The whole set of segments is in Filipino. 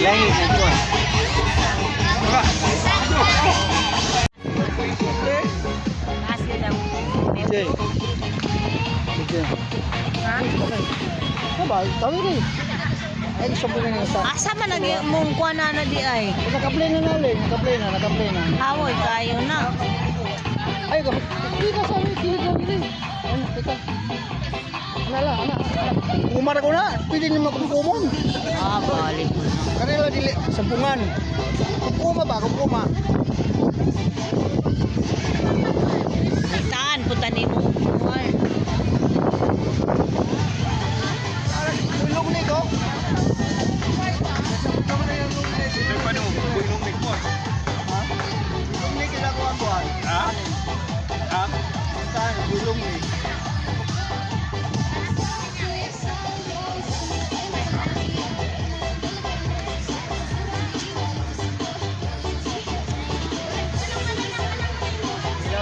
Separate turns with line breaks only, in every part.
Lahi na ko.
Asli daw.
Sige. Sige.
Ha?
Sabay, tawi rin. Ay, sobrang nga sa.
Asa man nag mong kuha na di ay.
Naka-play na natin, naka-play na.
Hawoy kayo na.
Ay, hindi ka sa amin, kilig lang rin. Ano, teka. Ana. Kumar ko na, pwede naman kumkumon.
Ah, balik mo na.
Kanila dili, sampungan. Kumkuma ba, kumkuma.
Saan punta ni mo?
Ulong ni ko. Ulong ni ginagawa ko. Ha? Saan, ulong ni.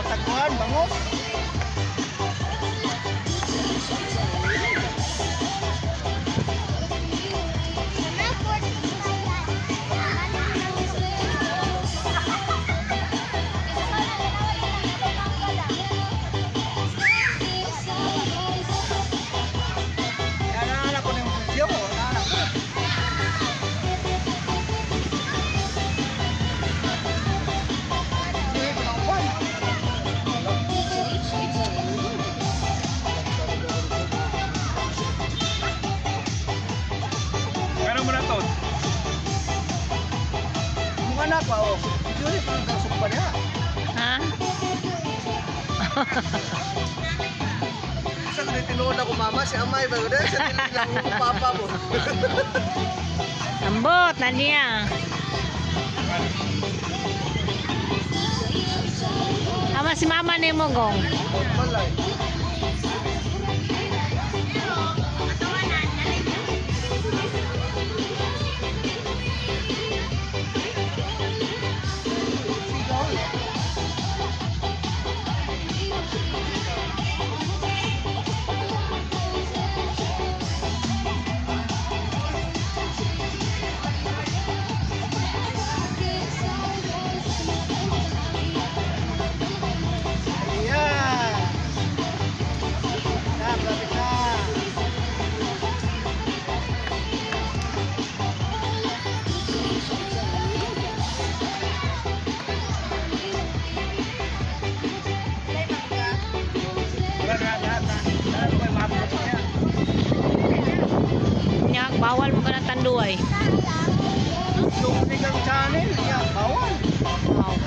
Takuan, bangus. Anak ko ng video, anak ko.
Kano mo na to?
Mga anak pa, oh. Juri, pagkasok pa niya.
Ha?
Sa kanya tinuod ako mama, si Amay ba? Sa tinilang ko papa mo.
Ambot na niya. Ama si mama ni mo gong.
Malay. Ayan. Lapit na.
Nya bawal mo ka na tanduay.
Tubig ang channel, yeah, bawal.
Wow.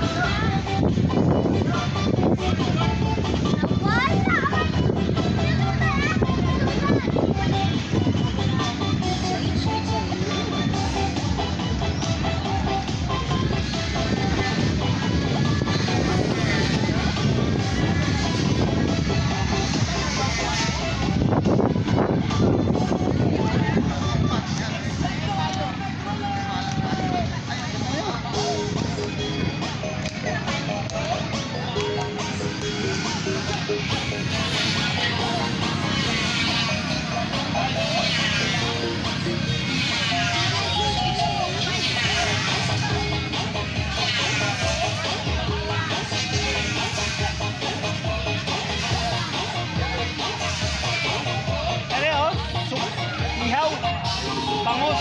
Ihaw. Bangus.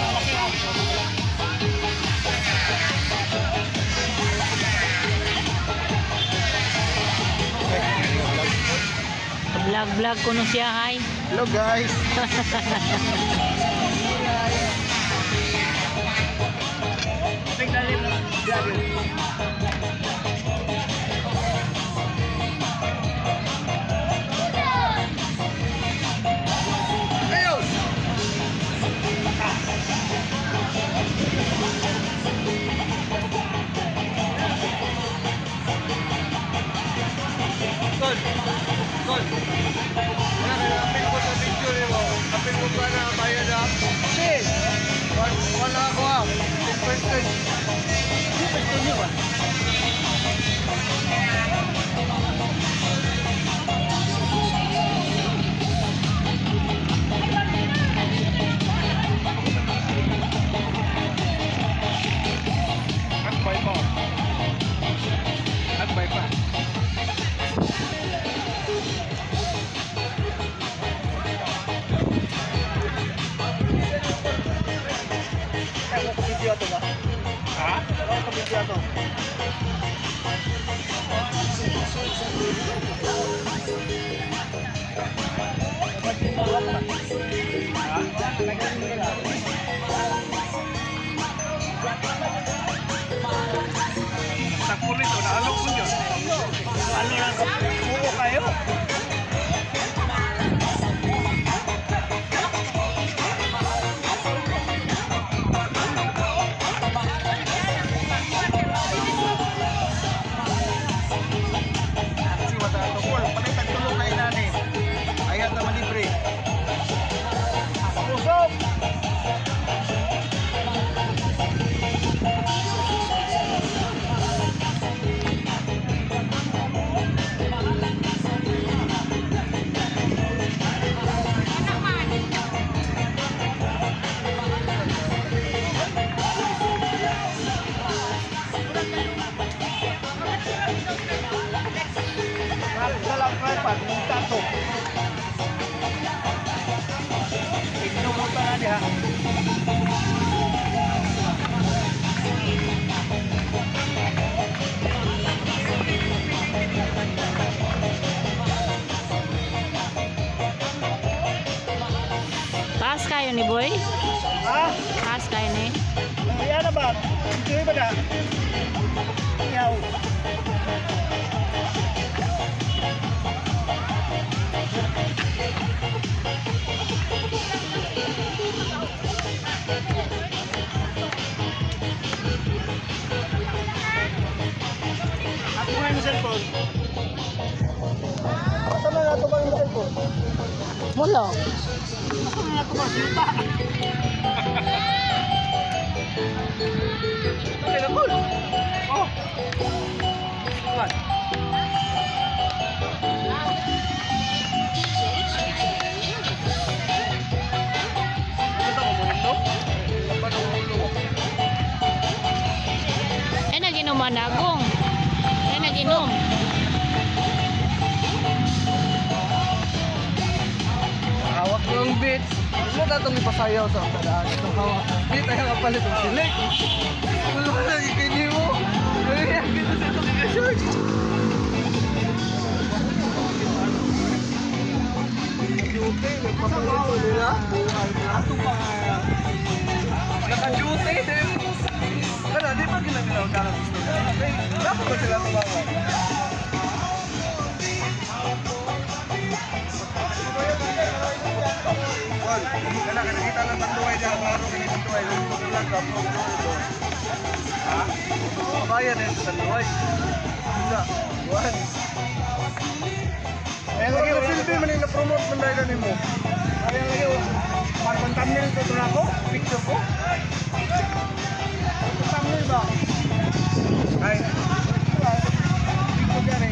Vlog ko no siya, hay.
Hello guys. Good. Good. Apil ko sa picture mo. Apil ko ba na bayad na? Sis! Wala ako ah. Person. Person nyo ba?
Sakpulit o naalok mo yun. Ano lang ka? Oo kayo.
Kasi matatapol. Palitan tulong na inani. Ayat naman libre.
Pusok! Salam krepan, tato. Inumunta na diha.
Taas kayo ni Boy?
Ha?
Taas kayo ni?
Ayan na ba? Ito ba na? Yaw. Ako nga yung cellphone. Saan na nato ba yung cellphone?
Wala.
Ako na nato ba silta? Okay na cool. Oh. What? Ito mo mo nito? Papanulo.
Eh, nag-inom ang dagong. Eh, nag-inom.
Hawak ko ang beat. Ano na itong ipasayaw sa kadaan? Itong hawak ng beat ay kapalit ng silik. Wala ka na ikini mo. Kaya kita sa itong ikasyon. Duty, nagpapalit ko nila. Ato pa. Naka-duty din. Kana, di ba ginagalaw ka ng gusto ka? Dapat ba sila tumawa? Wal, kana nakita ng tanduay diyan klaro kini tanduay lang ka pro. Ha? Bayan din sa tanduay. Isa, one. Ayan lagi na silbi man na promote man dahil nimo. Ayan lagi parang thumbnail ko to nako, picture ko. Thumbnail ba? Ay. Picture gani.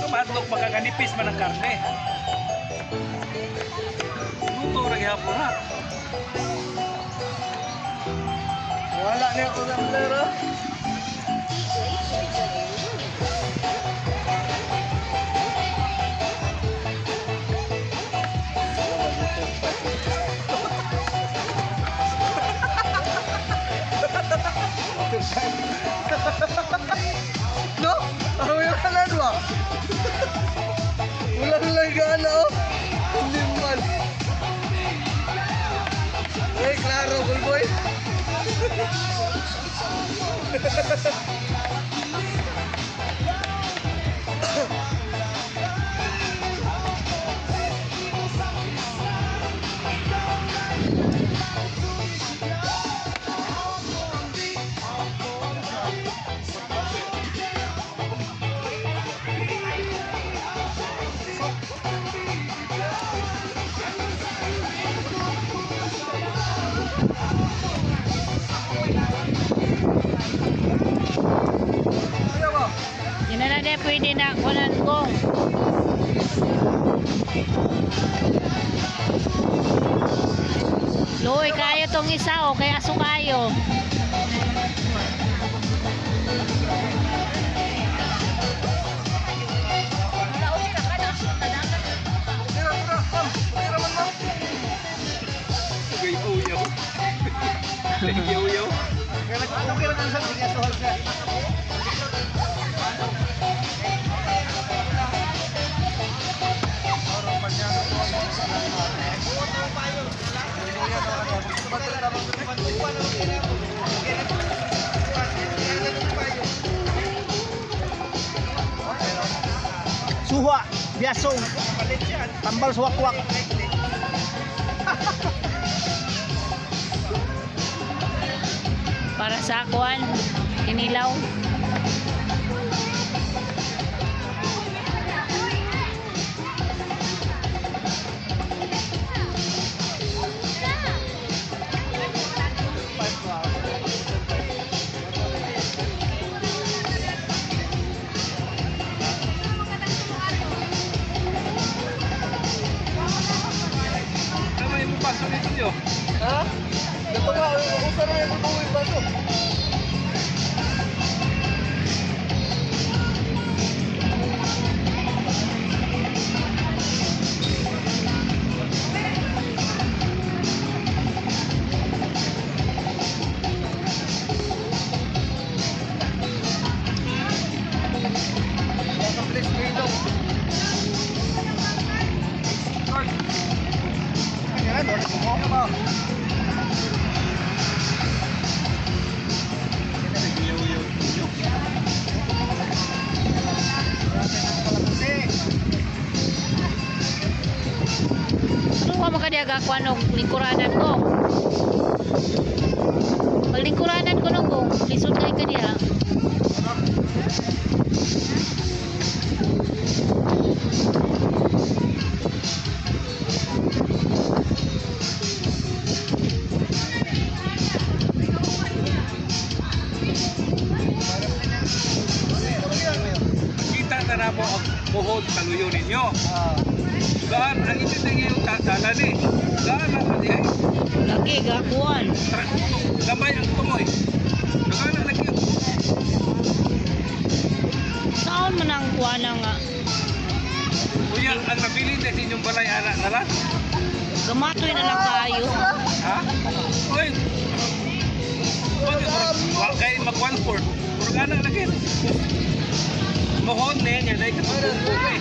Tumadlok pagkaganipis man ang karne. Luto rin hapon ha.
Wala niya ako ng pera. No? Ano yung kalan ba? Ulang gana oh. Hindi man. Eh, klaro, boy.
Yan na na pwede na kunan kong. Loy, kayo tong isa o kaya aso kayo.
Suha, biasong, tambal suwak-wak.
Para sa kuan, kinilaw.
Tama yung paso nito nyo.
Ha? Ito nga, usa na yung tutuloy ba ito? Please, Milo. Ayan, ulit mo ka.
Ano ka makadiaga kuan og lingkuranan ko? Pag lingkuranan ko no ko, lisod kay kaniya.
Kita na na mo ang buhod kaluyo ninyo. Gaan ang itinigay yung tatalan eh. Gaan ang mali ay.
Lagi ga kuan.
Gamay ang tumoy. Gaan ang lagi.
Saan man ang kuan nga
Kuya, ang nabili na inyong balay anak na lang.
gamatoy na lang kayo.
Ha? Uy! Huwag kayo mag-1-4. Puro gana lagi. Mohon na yan. Dahil kapag buhay.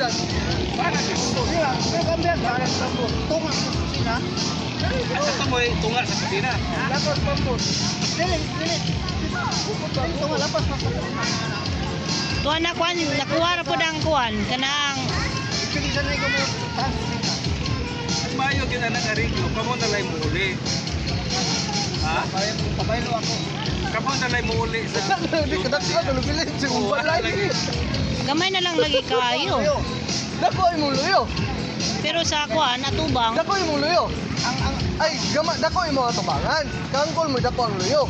Para yun. At sa tumoy, tunga sa kusina.
Tuan na kuan, nakuha ra po ang kuan kanang
Mayo kita nag-ariglo. Kamo na lang muuli. Ha? Kamo na lang muuli sa...
gamay na lang lagi kayo.
Dako ay mong luyo.
Pero sa kuan atubang
Dako ay mong luyo. Ay, dako ay mga tubangan. Kangkol mo dako ang luyo.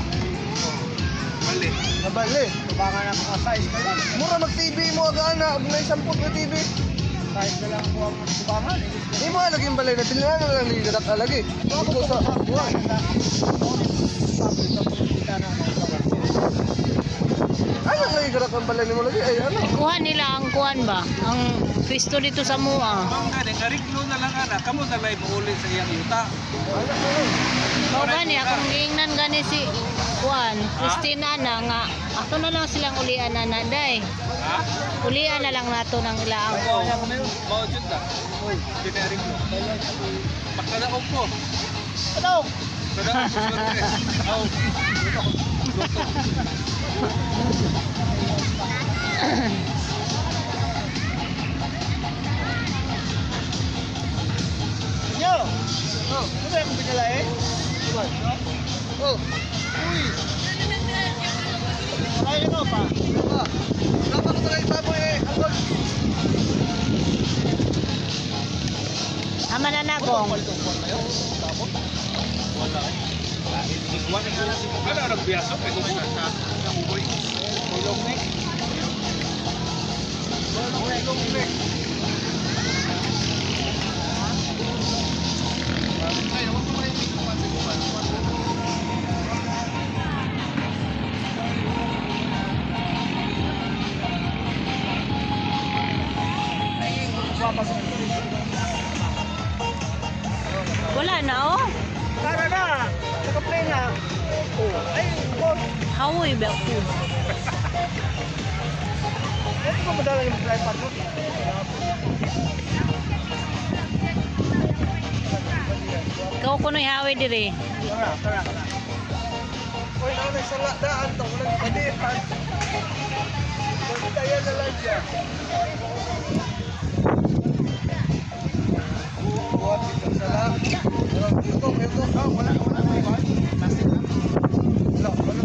Mali.
Nabali. Tubangan ang mga size pa yan. Mura mag-TV mo agana. Ag may 10 na TV. Size na lang po ang tubangan. Hindi mo naging balay na tinanan na lang niladak na lagi. Ito sa buwan. Ano lagi garak ang balay ni mo lagi? Ay, ano?
kuha nila ang kuan ba? Ang pwesto dito sa mua.
Kung galing, ariglo na lang ana. Kamo na lang muuli sa iyang yuta.
Mao gani akong giingnan gani si kuan, Christina na nga ato na lang silang ulian na naday.
Ha?
Ulian na lang nato ng ilaang.
Oo. Mao jud ta. Ariglo. Pagkadaog ko.
Ano?
Kadaog ko.
Yo! Oh, ano ba yung pinala eh? Oh! Uy! Kaya mo pa? Pa! Wala pa ko talaga itaboy eh! Agol!
Ama na nagong.
Wala. Ano ang biyaso? May gusto sa uboy.
Tulong ni. Tulong ni. Ay, naman ko rin dito pa.
Wala na oh.
Tara na! Naka-play na! Oh, ay, boss!
Hawoy ba ko?
madala yung tripod doon.
Ikaw kuno ihawi diri.
Tara. Uy, naunay sa daan to. Walang padihan. Kaya na lang siya. Buhat dito sa lang. Ito. Wala. Plastic lang. Wala.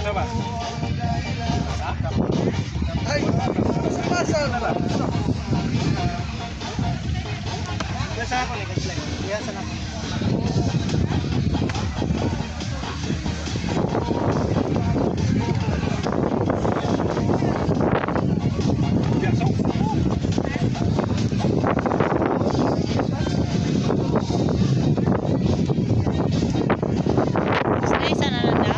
Diba?
Ay, pasal na ba?
Biasa ako ni Kasle. Biasa na. Biasa.
Stay sa nananda.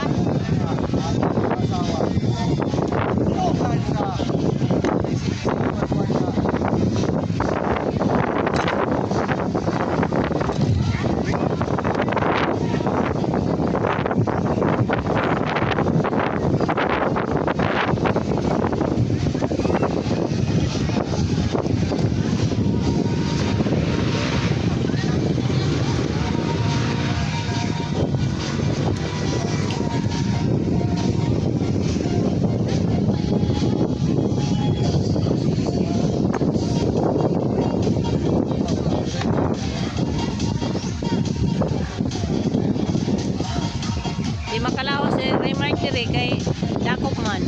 Di makalawas si Raymart diri kay dakop man.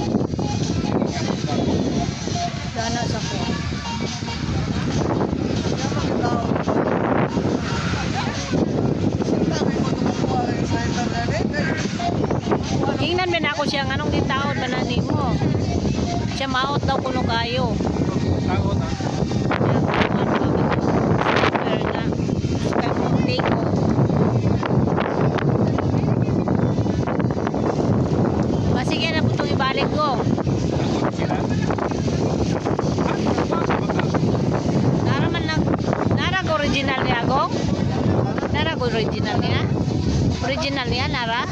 Dana sa ko. Tingnan man ako siya nganong gitaod ba na nimo. Siya maot daw kuno kayo.
Takot ah.
Sige na po itong ibalik ko.
Takot sila.
Nara man lang. Narag original niya go? Narag original niya? Original niya, Nara?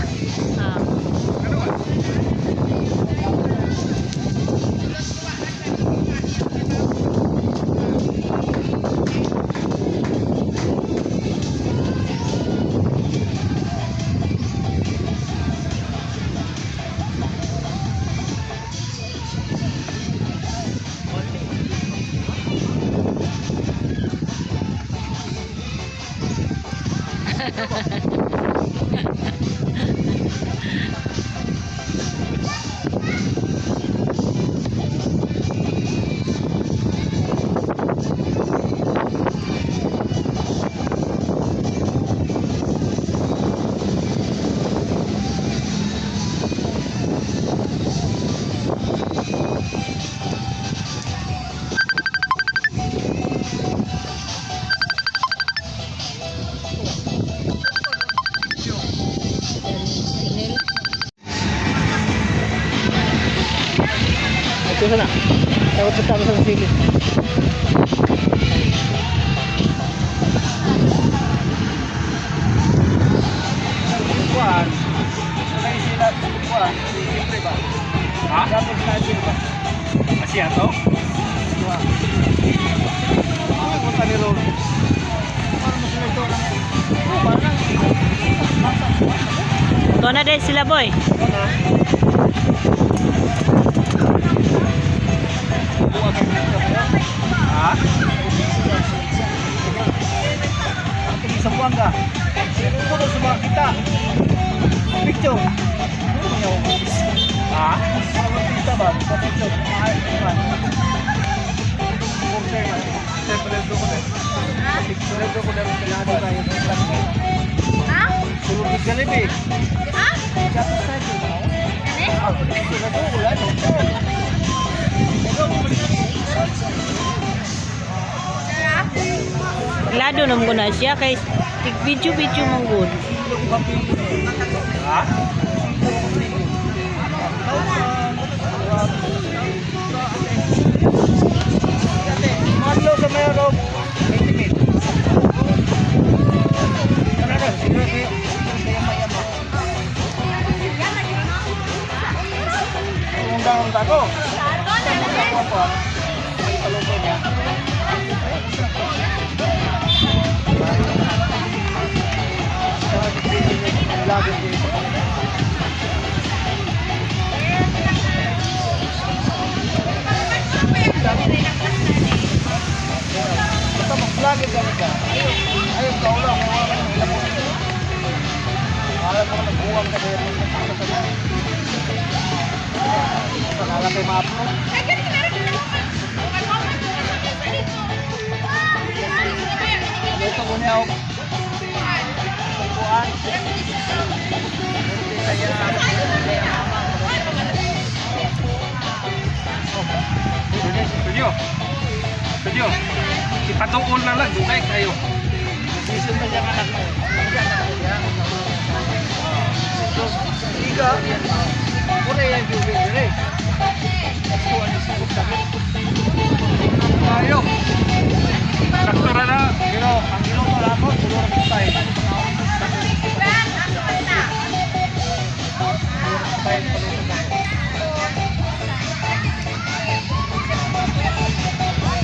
Ah.
Ano ba?
Ito sana. Tawag sa tama sa sili. Kuan. Ay sila kuan. Siyempre ba?
Ha?
Dapat sa sili ba?
Masih atau?
Kuan. Ano ka ni Ron? Para mo sila ito. Parang
Ito na din sila boy.
Ha?
Ini semua enggak? Kudu semua kita. Picture.
Ha?
Kalau kita bang, picture. Ay, kan. Picture itu kuda pinado tayo sa plastic.
Ha?
Sulog di Jollibee.
Ha?
Jatuh saja.
Ano?
Ah, picture itu ulan.
Lado naman ko na siya kay video mong good.
Ha?
Madlo sa mayroong 20 feet. Ano na? Siguro kayo. Kaya maya mo. buwang ka kaya pangalan kay Mapo. Ito ko niya ako. Buwan.
Tudyo. Tudyo. Ipatuon na lang, dugay kayo.
Season pa siya anak mo. Liga. Muna yan yung bigre. Tayo.
Traktora na.
Pero ang ginuto lang ako, tulong ko tayo.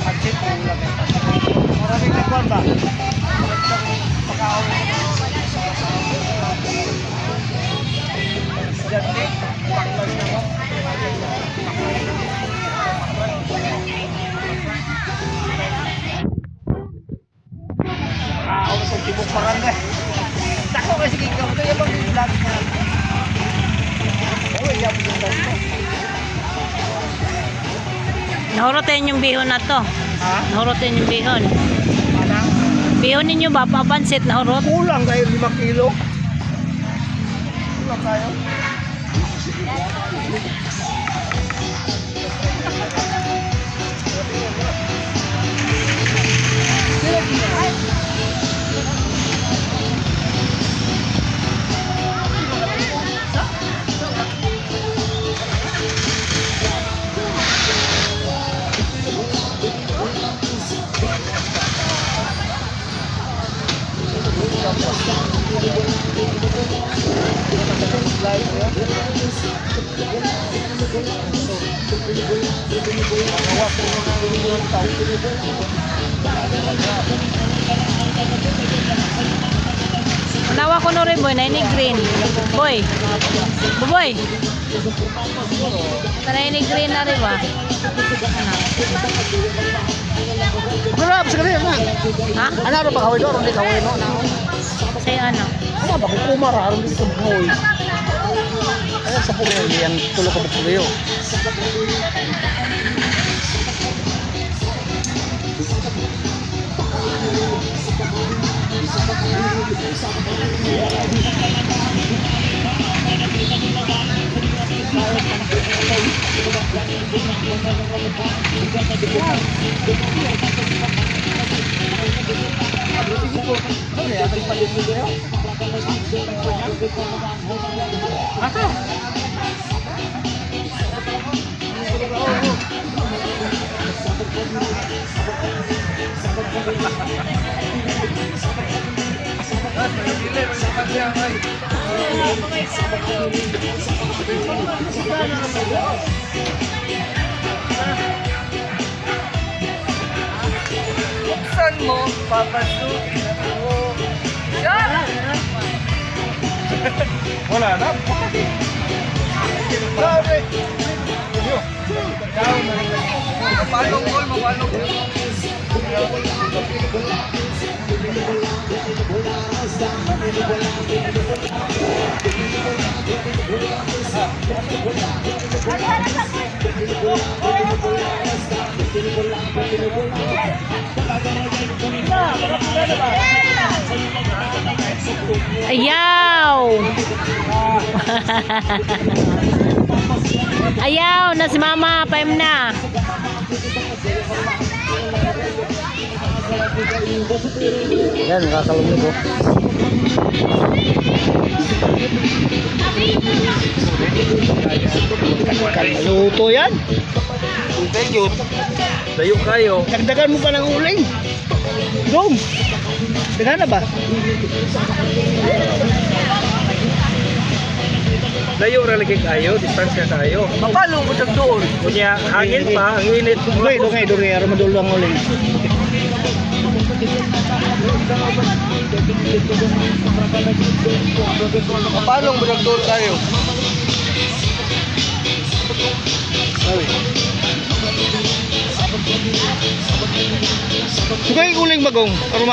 Pagsit ko lang. Maraming nagwan ba? Pagkaon. Jadi, paklan na mo. Ako sa tibok parang Tako kasi ikaw kaya bang vlog niya. Oh, iya po yung dito.
Nahurutin yung bihon na to.
Ha?
Nahurutin yung bihon.
Parang
Bihon ninyo ba? Papansit na hurot?
kulang kayo 5 kilo. Kulang tayo.
Unawa ko no rin boy, na ini green. Boy. Boy. Tara ini green na rin ba?
Berapa sekali na?
Ha?
Ano ba kawin do? Hindi kawin no.
Sa'yo ano?
Ano ba kung kumara aron dito boy? Ayan sa puno yan tulo ka bukuliyo.
Ato.
Buksan mo, papasukin ako.
Wala na.
Grabe! Mapalong ko, mapalong.
Ayaw! Ayaw na si mama, paim na.
Yan, nakakalungin ko. Kaluto yan.
Thank you. Dayo kayo.
Dagdagan mo pa ng uling. Dong! Daghan na ba?
Dayo ra lagi kayo, distansya kayo.
Mapalong ko siyang doon.
Kunya hangin pa, ang init.
Dugay, aram madulo ang uling. Mapalong ko siyang doon tayo. Ay.
Sugay uling bagong. Pero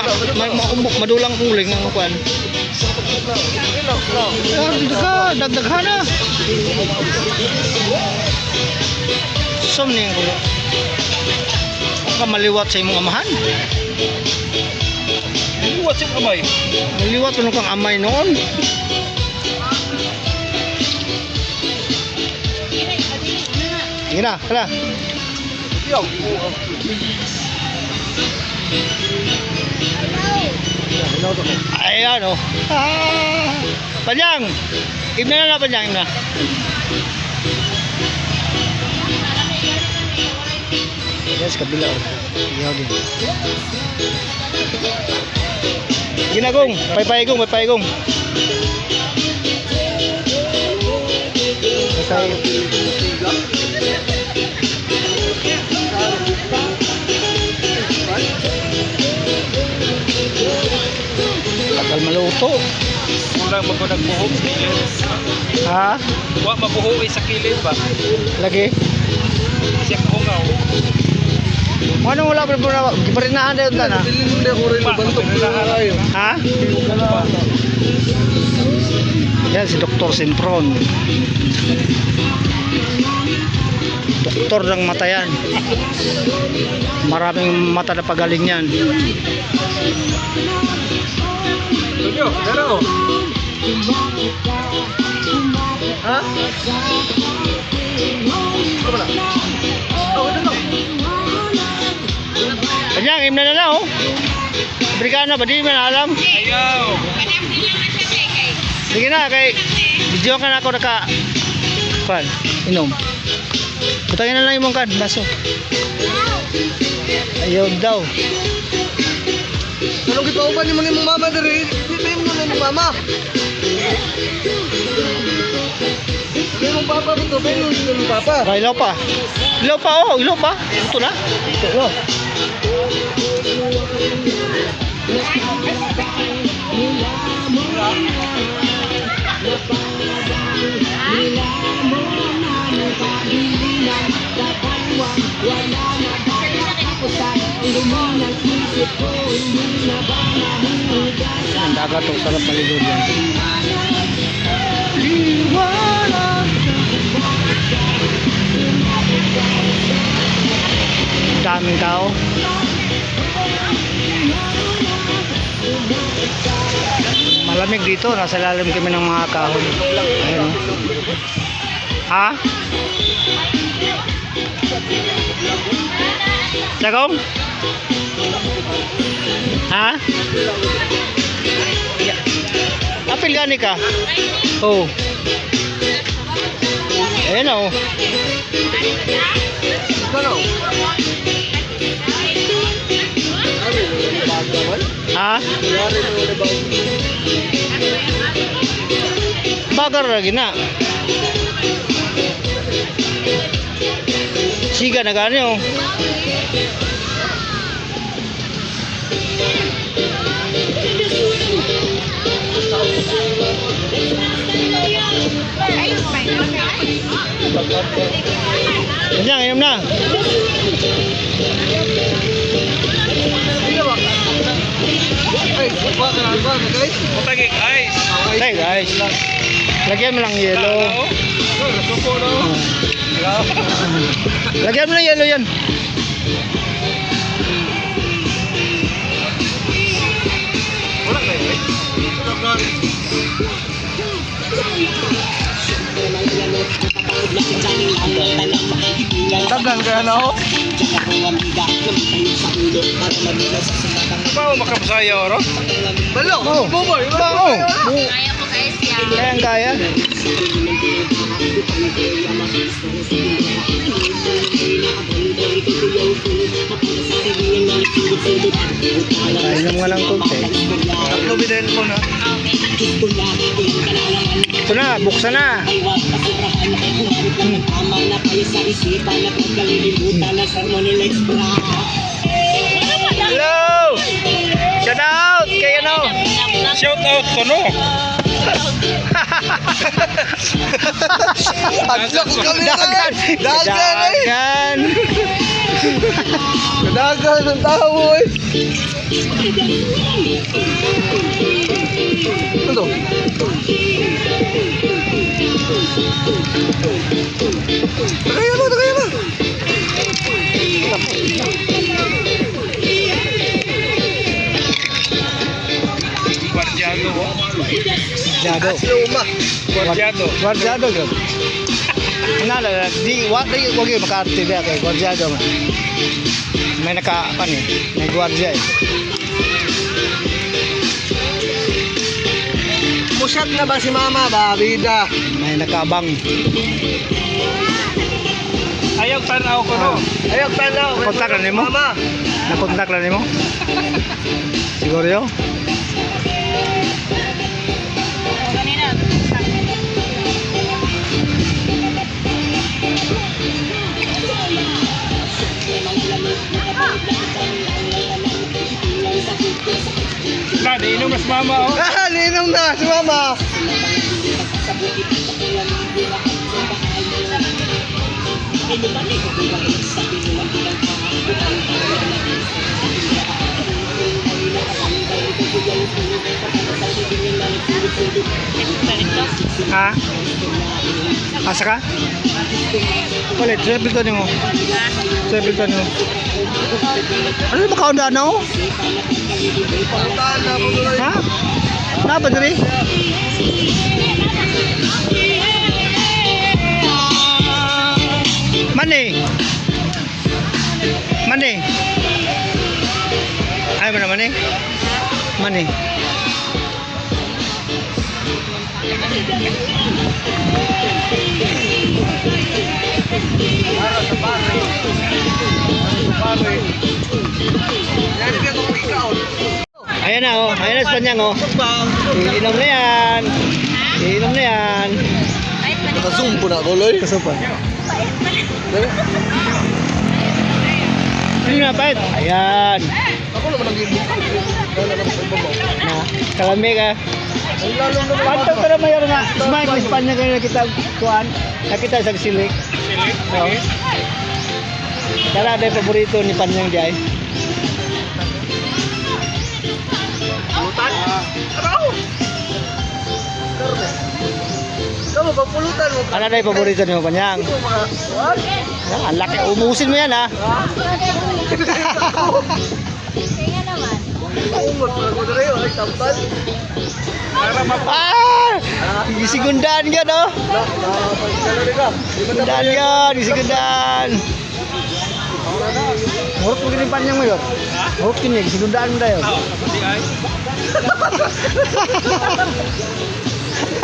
madulang uling ang kuan. Dagdaghan na. Som ning ko. Ka maliwat sa imong amahan.
What's yung kamay?
Maliwat ano kang amay noon. Sige na, hala.
Yo.
Ayan o. Panyang! Ibna na Panyang, ibna. Yes, kabila o. Iyaw din. Ginagong, paypayagong, paypayagong. Tagal maluto.
Kulang magkunag-buhok sa kilid.
Ha?
Wa mabuhuwi sa kilid ba?
Lagi?
Siya kahungaw.
Ano wala pa na giparinahan dayon ta na?
Hindi ako rin nabantok na kayo.
Ha? Yan si Dr. Simpron. Doktor ng mata yan. Maraming mata na pagaling yan.
Yo, daro.
Ha? Ano ba na? Oh, ano na?
Kanyang, imna na na oh. Brigana ba? Di man alam.
Ayaw.
Sige na, kay video ka na ako naka pan, inom. Butangin na lang yung kan, baso. Ayaw daw.
Anong gipaupan niyo mong mama diri? Hindi mo na mama. Hindi mong papa dito, pero hindi mong papa.
Ay, ilaw pa. Ilaw pa oh, ilaw pa. Ito na.
Ito no.
Ang dagat oh, sarap maligo yan. Daming tao. Malamig dito, nasa lalim kami ng mga kahoy. Ayun. Ha? Sagong? Ha? Apil gani ka? Oh. Ayun oh.
Ano?
Ha? Bagar lagi na. Siga na gani oh. Kanyang, inom na.
Ay, ba guys?
Mutagig ice.
Hey guys, lagyan mo lang yelo.
Suko no.
Lagyan mo lang yelo yan.
Wala na yun.
Tagang kaya na ako.
Paano makapasaya oro?
Balo,
Oh.
buboy.
Oo.
Kaya ko guys yan.
Kayang kaya. Kainom nga lang konti.
Tatlo binayin ko na.
Ito na, buksan na. Hello! Shout out! Kay ano?
Shout out ko no.
Adlo ko kami
Dagan!
Dagan eh.
Dagan!
Kadagan ng tao eh. Ano? Tagay na.
Guardiado.
Jado.
Luma.
Guardiado.
Guardiado yun. Nala, wag yung makarte ba kay guardiado man. May naka ano, may guardia eh.
Pusyat na ba si mama ba, bida?
May nakaabang.
Ayaw tanaw ko no.
Ayaw tanaw.
Kontak na nimo?
Mama.
Nakontak na nimo? Siguro yun?
Kada inom mas mama oh.
Ah, ninong na si mama.
Ha? Asa ka? Palit, sa pilton nimo. Sa pilton nimo. Ano ba kaunda na oh?
Pangutaan na po tuloy.
Ha? Napa diri? Mani. Ay mana mani? Mani.
Yan ibig ko ikaw.
Ayan na oh, ayan na Espanyang oh. Iinom na yan. Iinom na yan.
Naka-zoom po na ako, Loy.
Kasupan. Ano na pait? Ayan.
Ako naman nag-ibig.
Na, kalami ka.
Ang lalo naman.
Panto ka na mayor nga. Smile sa Espanya kayo nakita kuan. Nakita sa silik. Oo. Kala ada paborito ni Panyang di ay.
Pulutan? Araw! Kamu bang pulutan mo?
Ano na paborito ni Panyang?
Ito mga... What?
Ang laki, umusin mo yan ha.
Umot mo ako na rin. Ay, tampal.
Ah! Gisigundaan ka no? Sigundaan yan, gisigundaan. Murot mo ganyan Panyang mo yun? Murot kini, gisigundaan mo na yun.
Di ay.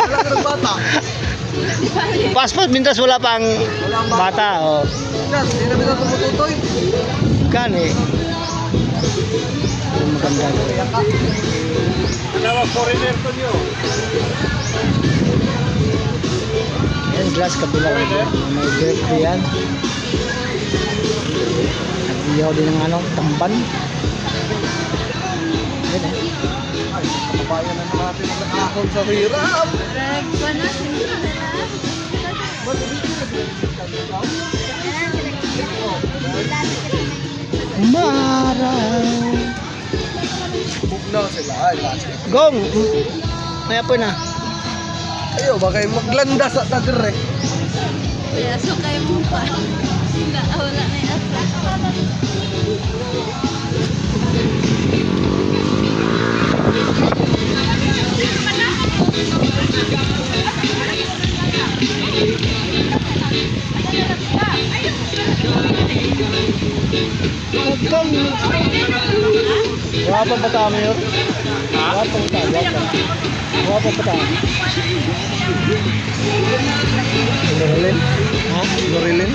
Wala ka ng bata.
Passport, mintas wala pang bata. Oh.
Yan, hindi namin ito matutoy.
Kan eh. Maganda.
Dalawa foreigner ko niyo.
Yan, glass kapila. May grape ko yan. Nag-iyaw din ng ano, tamban. Yan eh.
Kabayan na natin ang nakahon sa hirap.
Maraw.
Bugnaw sila. Ay, last.
Gong! May apoy na.
Ayo, bakay maglanda sa tadir eh.
Kaya so kayo mo pa. Wala na yung asa.
Wapa pa tayo, Mayor? Wapa pa tayo, wapa. Wapa pa tayo.
Nurilin?
Ha?
Nurilin?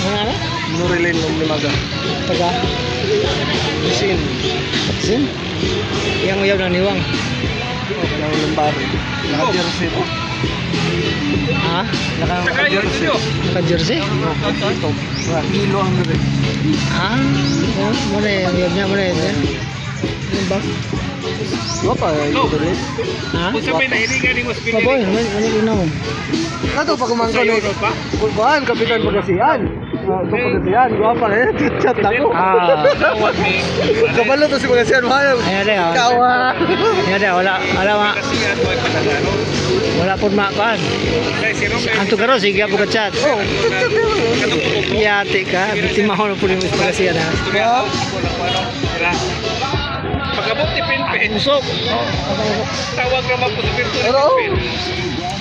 Ano nga?
Nurilin ng limaga.
Taga?
Bisin.
Sin? Yang uyaw ng niwang.
O, kanang lumbari. Naka-jersey po.
Ha?
Tagayon ko niyo.
Naka-jersey?
Ito. Kilo ang nari.
Ah? Oh, muna yung uyab niya, muna yun. Yung bag?
Apa ya
No.
itu rin?
Ha?
Kung sa may nahilingan yung
Boy,
hospital.
ano ina mo?
Ato pa kumangko
Sa'yo,
ni.
pa?
Kuan kapitan Pagasian. Ito Pagasian, guwapa eh. Chat ako.
Tawag ni.
Kabalo to si Pagasian, mahal.
Ayan de, oh.
Kawa.
Ayan de, wala ma.
Kasi ano ay patagano.
Wala pud makuan.
Kaya si Romel.
Anto garo sige po ka chat.
Oh, chat
Katong
Yate ka, bitima ko na po yung espalasiyan ha.
Pagabot ni Pinpin,
Usok.
tawag naman po si Pinto ni
Pero,
Pinpin.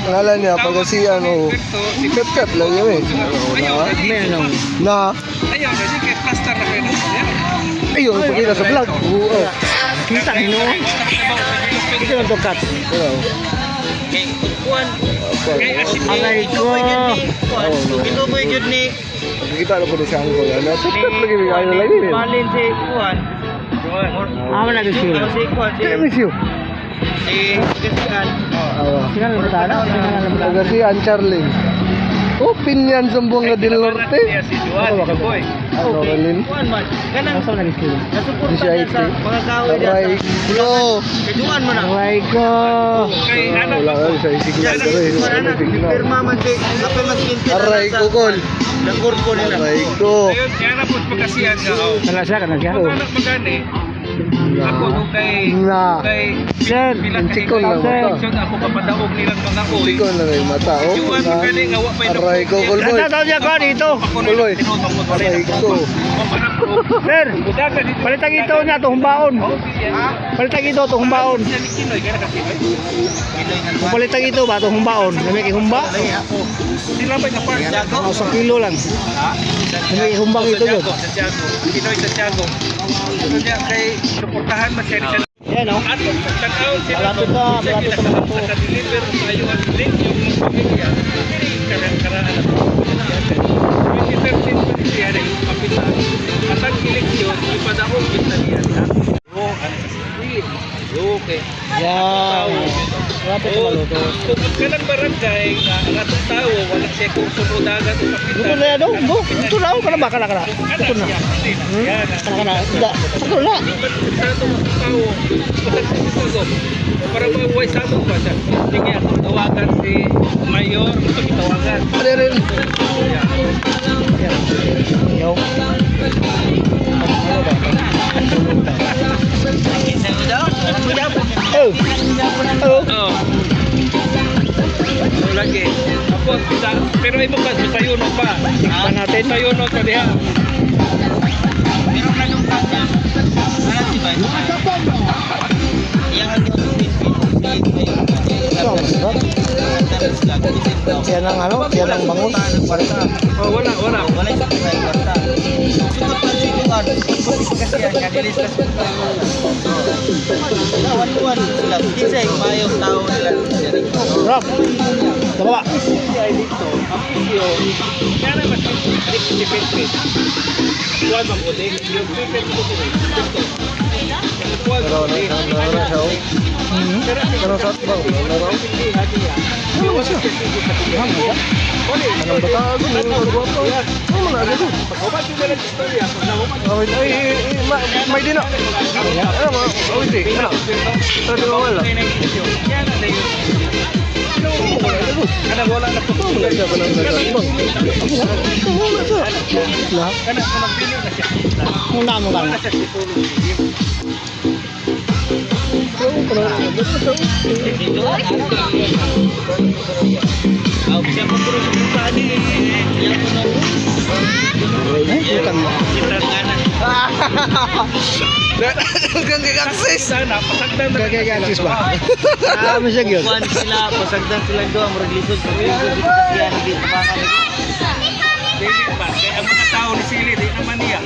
Pangalan niya Pagasian oh. Chat lang yun eh.
May ano.
Na,
Ayaw na, di kaya plaster na kayo na.
ayun, pagkita sa vlog. Oo.
Kita hino. Ito lang to cut.
Pero,
Kaya asip
Alay ko.
ito mo yun ni. Pagkita lang po na siya ang ko. Ano, chat lagi may kaya lagi.
Palin si Kuan. Ama na gusto. Si Kuan
I miss you.
si Gasian.
Awa.
Sila lang tara.
Pagasian Charlie. Oh, Pinyan Sambong na Del Norte.
si Juan, si Boy.
Ano, Rolin?
Kuan man. Ganang sa na gusto.
Di siya ito.
mga kahoy
Aray ko.
Kajuan mo na. Aray ko.
Kay ano,
Wala ka sa isig na.
Pirma man si apa mas pinti.
Aray ko, Kol.
Langgur ko nila.
Aray ko.
ayun, kaya na po pagkasiyan nga.
Kala siya kana siya.
Kung anak magani, ako nung kay
Na.
Sir,
Chikon lang mata.
Ako kapadaog nilang mga uy.
Chikon lang yung mata. Oh.
Juan
Na.
magani nga wa pa
Aray ko, Kolboy.
Nasa niya ko dito.
Kolboy. Aray ko.
Sir, palitang ito niya to humbaon. Palitang ito to humbaon. Palitang ito ba to humbaon? Namay humba?
Sila ba nga pa?
Sa kilo lang. Namay humbang ito yun.
Santiago. Pinoy Santiago. Ano niya kay suportahan man siya ni
Yan o.
Ato, tag-out sila.
Malapit na, malapit na mga po.
Naka-deliver sa iyo ang link yung mga pamilya. Karang-karaan na po. 2013 pa din siya rin kapitan. At ang eleksyon, ipadaong kita niya. Okay.
Yan. Malapit na maluto.
Kung ang kanang barangay na ang atong tao, wala siya kung sunudagan o kapitan.
Ito na yan o. Ito na o. Kana ba? Kana. Ito na.
Yan.
Kana. Ito na.
Para mabuhay sa ato pa siya. Sige, tawagan si Mayor, tawagan.
Ano rin?
Yo. Oh. Oh.
Oo. Lagi. Tapos, pero iba pa, sa Yuno pa.
Tikman natin.
Sa Yuno pa diha.
Yan ang ano? Yan ang bangus.
Oh, wala.
Rock. Tawa.
Kaya naman, dipin. Kuwan bang puti? Yung dipin ko sila. Kuwan bang puti?
Pero sa ba? Ano raw? Ano ba siya? Anong bata ako? Nagwapo. Ano na dito? May din na. Ano ba? Awit eh. Ano? Ano di ba wala?
Kana wala na po.
Wala siya pa nang nagkakbang. Wala siya.
Kana magpili na siya.
Kung damo ka na.
Wala siya situlo.
Putang mo.
Hanggang kag-access.
Sana pasagdan na
Gagagagis ba? Ano siya yun?
Kuan sila, pasagdan sila doon, murag lisod, pag-lisod dito sa siya, hindi pa ka lagi.
Dili pa kaya ang mga tao ni Sili di naman niya.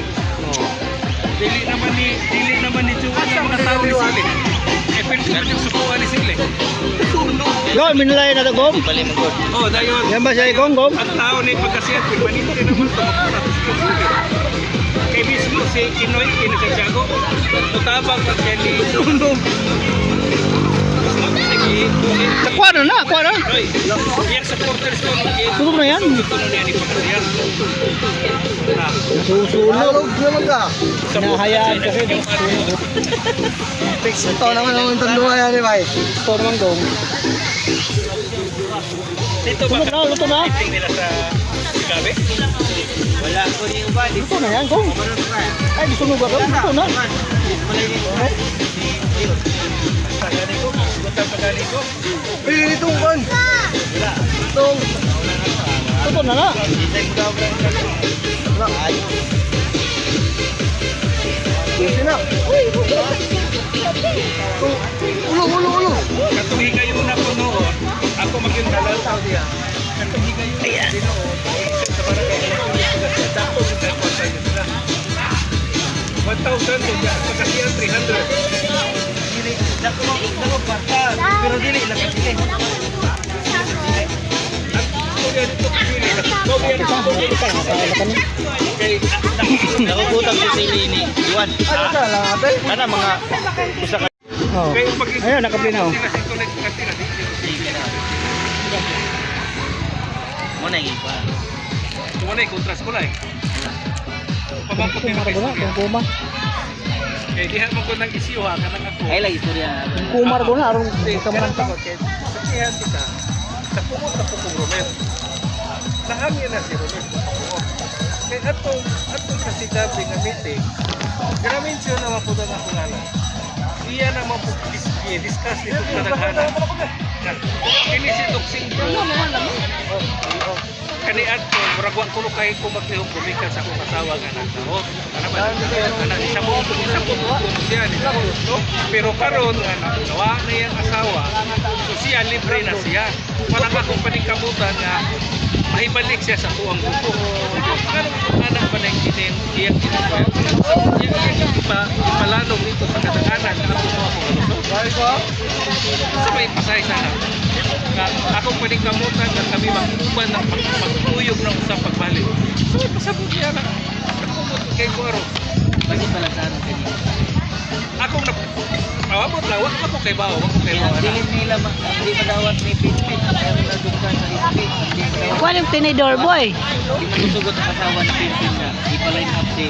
Dili naman ni Juan ang mga tao ni Sili. Eh pwede naman yung sukuan ni Sili.
Gom, minulay na ito, Gom.
Bali mo god.
Oh, dayon.
Yan ba siya, Gom, Gom?
Ang tao ni pagkasiyan, pinanito rin naman ito. Kay mismo si Kinoy, Santiago, tutabang pag siya ni Nuno. Sige,
Kuha na.
Oy, iyang supporters ko
Tulog na yan.
gusto na niya ni Pagkariyan. Na,
Susunod naman ka.
Hinahayaan kasi.
Ito naman ang tanduha yan eh, bay.
Ito naman gong.
dito ba?
Luto na.
Meeting nila sa gabi?
Wala ko ni uban.
Luto na yan, gong. Ay, disunog ako. Luto na.
Pagani ko, butang pagani ko.
Pili itong kan. Itong.
Luto na na.
Buti na. Ulo.
Katong higayon na po noon, ako magyung dalal tao diya. Katong higayon na noon, sa barangay na dato sa tapos sa sila. 1,000 to pagkasiyan 300.
Dili dako kwarta. Pero dili lang kasi. Nakukutang si Sili ni Juan.
Ano ka lang ate?
Kana mga usa ka
Oh. Ayun, nakapli na. Oh.
mo na iba.
Wala yung kontras ko lang eh. Pamangkot ni
Kumar ko na.
Marisol.
Kuma.
Kaya dihan mo ko ng isiyo ha, kanang ako.
Ay lang istorya.
Kumar ko na. Arong
Hindi,
kaman.
ganun ako. Kaya sabihan kita, sa pumunta po kong Romero. Nahangin na si Romero. Kaya atong sa sinabi nga meeting, gramin siya naman po na ako ngalan. Iya naman po discuss nito sa naghanan. Kini si Toksing Bro. Kani ato, muragwa ko no kahit ko maglihong kumikan sa akong asawa nga nagtao. Ano ba? Anak isa mo siya ni no? Pero karon nga nawa na yang asawa, so siya libre na siya. Wala ka kung paningkamutan nga mahibalik siya sa tuwang grupo. Karon anak ba nang kinin iyang kinabuhi. Yang ipalanong dito sa katanganan na ako mo ako ano. Sa may pasay sana. Akong paningkamutan na kami mag-uban ng pagtuyog ng usang pagbalik. So, pasabot niya na. Nakumot kay Kuaro.
Bakit pala sa ano kanina?
Akong awabot lang. Wag ako kay Bao. Wag ko kay Bao.
Dili nila hindi madawat ni Pinpin. Kaya wala dugtan sa isip. Hindi madawat.
Kuha yung tinidor, boy.
Hindi masusugot ang asawa ni Pinpin na ipa-line up si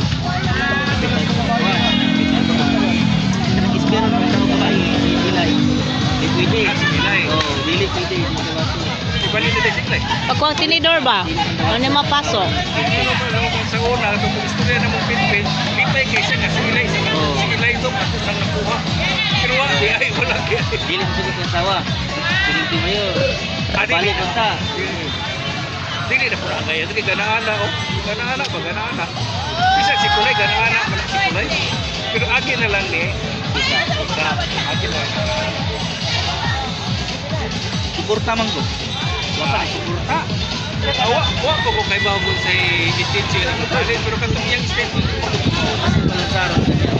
Kapitan Juan. Ispero ng tao babae. Ilay. Hindi pwede.
Ilay.
Oo, dili pwede.
Iba nito din siklay.
Pagkuha ang tinidor ba? Ano yung mapasok?
Sa una, kung istorya na mong pinpin, lipay kay siya kasi ilay. Si ilay doon ako nang nakuha. Pero di ay wala kaya.
Dili masugot ang asawa. Pinipin mo yun. Balik mo ta.
Dili na po na kaya. Dili ganaana o. Ganaana ba? Ganaana. Bisa si Kulay, ganaana pa si Kulay. Pero akin na lang ni. Akin na lang.
Suporta man ko.
Wala na suporta. Wa ko kay Bao sa itinsi na kapalit. Pero katong yung statement ko.
Kasi palansaran ka niya.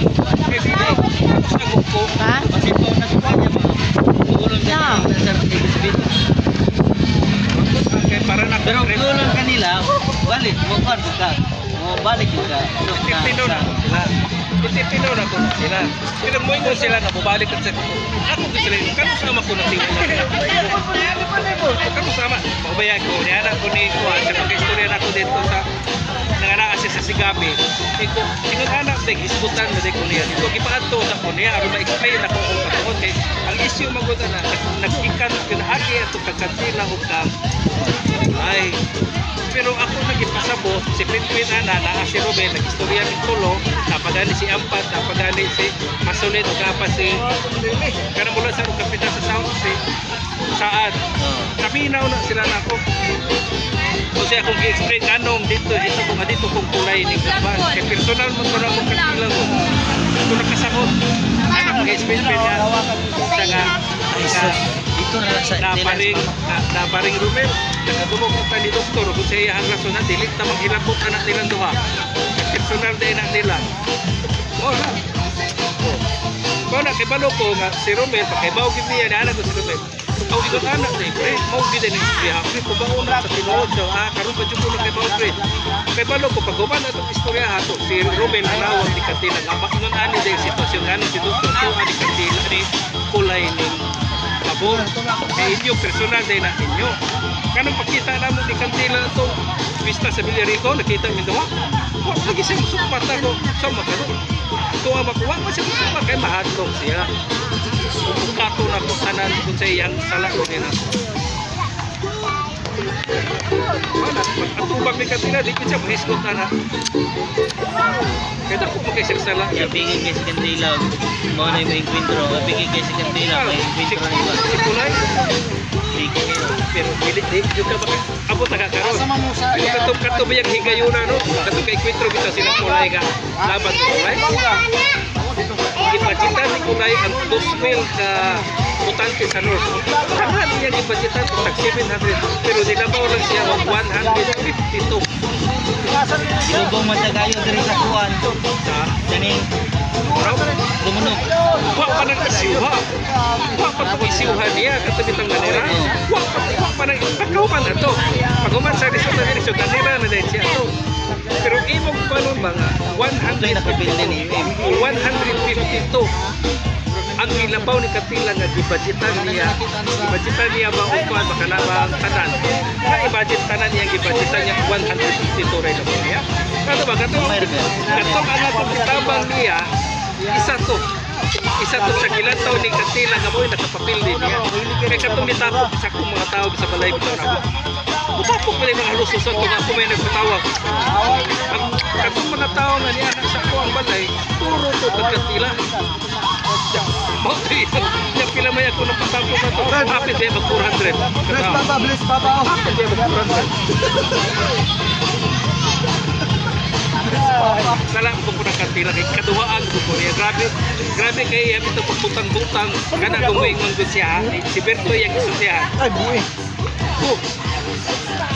Kasi tapos nagok ko.
Ha?
Kasi ito nasukan niya mga tulong ka
Yeah.
niya. Palansaran ka ibig
Kaya para na
pero tulong kanila, balik. Mukhang ka. Balik ka.
Titipino na ko sila. Titipino na ko sila. Pero mo ingon sila na bubalik at sa ako ko sila. Kano sama ko na tingin na. Kano sama. Pabayag ko. Niyanak ko ni Juan. Sa pag-istorya na ko dito sa nanganaan siya sa Sigabi. Ito, sinong anak na isbutan na ko niya. Ito, ipaadto sa ko niya. Aron ma-explain ako kung katuon. Kaya ang issue maguda na nag-ikan kinaagi at kagkansila o kang ay. Pero ako nagipasabot, si Pinpin Ana, na si Robel, nag-istorya ni Tulo, napagani si Ampat, napagani si Masonet, o kapa si karang mula sa kapitan sa South si Saad. Naminaw na sila na ako. Kasi akong i-explain anong dito kung kulay ni Gaban. Kaya personal mo ko na akong kakilang ko. Ito nakasakot. Ano mag-explain niya? Sa nga,
Ito na lang sa
nabaring Romel. Nakadumog ko pa ni doktor kung siya ang rason na dilit na maghilabot anak nilang duha. Personal din na nila. Wala. Kung nakibalo ko nga si Romel, pakibaw gid niya na anak ko si Romel. Aw ikot anak ni pre, mau gid ni siya. Pre ko ba una sa tinuod so karon ba jud ko nakibaw pre. Kibalo ko pag uban atong istorya hato si Romel anawag ni Katila nga ingon ani day sitwasyon ngani si doktor ko ani Katila ni kulay ni labong. Kay inyo, personal din na inyo. Kanang pagkita naman ni Kantila itong pista sa Villarico, nakita mo daw, wala lagi siya musupat ako sa magkano. Ito ang makuha, kasi musupat kay mahadlong siya. Kato na kung tanan kung sa iyang sala ko nila. Wala, atubag ni Kantila, di ko siya mahiskot na na. Kaya ako magkaisagsala.
Kapigin kay si Candela, mo na yung encuentro. Kapigin kay si Candela, may encuentro na iba.
Si Kulay,
Kapigin yun.
pero pilit din, yung ka baka abot nagkakaroon. Pero katong ba yung higayuna, no? Katong kay Kwentro kita sila Kulay ka. Laban sa Kulay. Ipajitan ni Kulay ang 2,000 ka butante sa North. Tangan niya ipajitan kung tag 700. Pero nilabaw lang siya ang 152.
Ilubong matagayo diri sa kuwan. Kaning lumunog.
Wa pa nang kasiuha. Wa pa nang isiuhan niya katubitang manera. Wa pa nang pagkauman na to. Pagkuman sa lisod na nila na dahil siya to. Pero imong panon mga 100
Nakapilin ni UM.
152 ang ilabaw ni Kantila nga gibudgetan niya ba o kuan makanabang tanan nga i-budget tanan niya gibudgetan niya 152 rin ako niya kato ba kato ang atong tabang niya isa to sa kilantaw ni Kantila nga mo'y nakapapil din niya kaya katong mitapok sa kong mga tao sa balay ko na utapok pa rin mga halususan kung ako may nagpatawag ang katong mga tao nga niya sa ako ang balay puro to Kantila yung pila may ako ng pasapos na ito hapit eh mag 400
Bless Papa, bless Papa.
hapit eh mag 400 Salam ko po ng Kantila kay kaduhaan ko po niya. Grabe kay yamin ito pagbutang-butang. Kana gumoingon ko siya. Si Berto yung gusto siya.
Ay, buwi.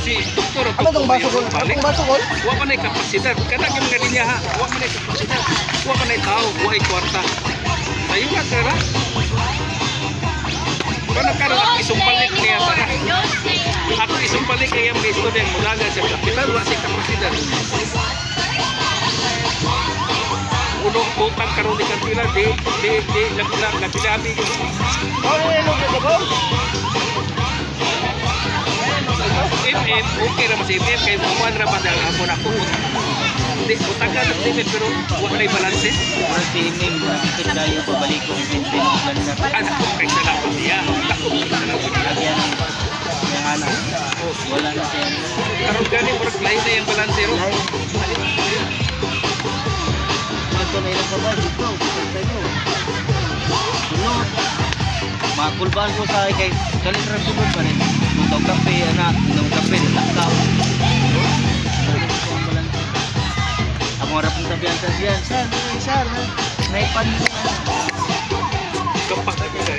Si Doktor
Ano itong baso ko? Ano itong baso ko?
Wa pa na kapasidad. Kana yung mga linya ha. Wa pa na kapasidad. Wa pa na tao. Wa ay kwarta. Sayo nga tara. Kana karon ako isumpalik niya para. Ako isumpalik kaya may student mulaga sa kapital. Wa si kapasidad. Unong utang karon ni Kantila di labi MM okay ra mas MM kay muan ra man ang amon ako di utang ka ng MM pero wala na balance
Murag si Imim, nakikit kayo pabalik kong pintin ng lansa.
anak ko kay salamat niya ako
Lagyan ng anak. Wala na siya.
karon gani murag lain na yung balance ro
Ito na ilang kabay dito. Pagkay mo. Sunod. Makulbaan ko sa kay kalit ra sunod pa rin. Nung kape anak, nung kape natakaw. Ako harap ng sabihan sa siyan. Sir. Naipan mo.
kapak na kita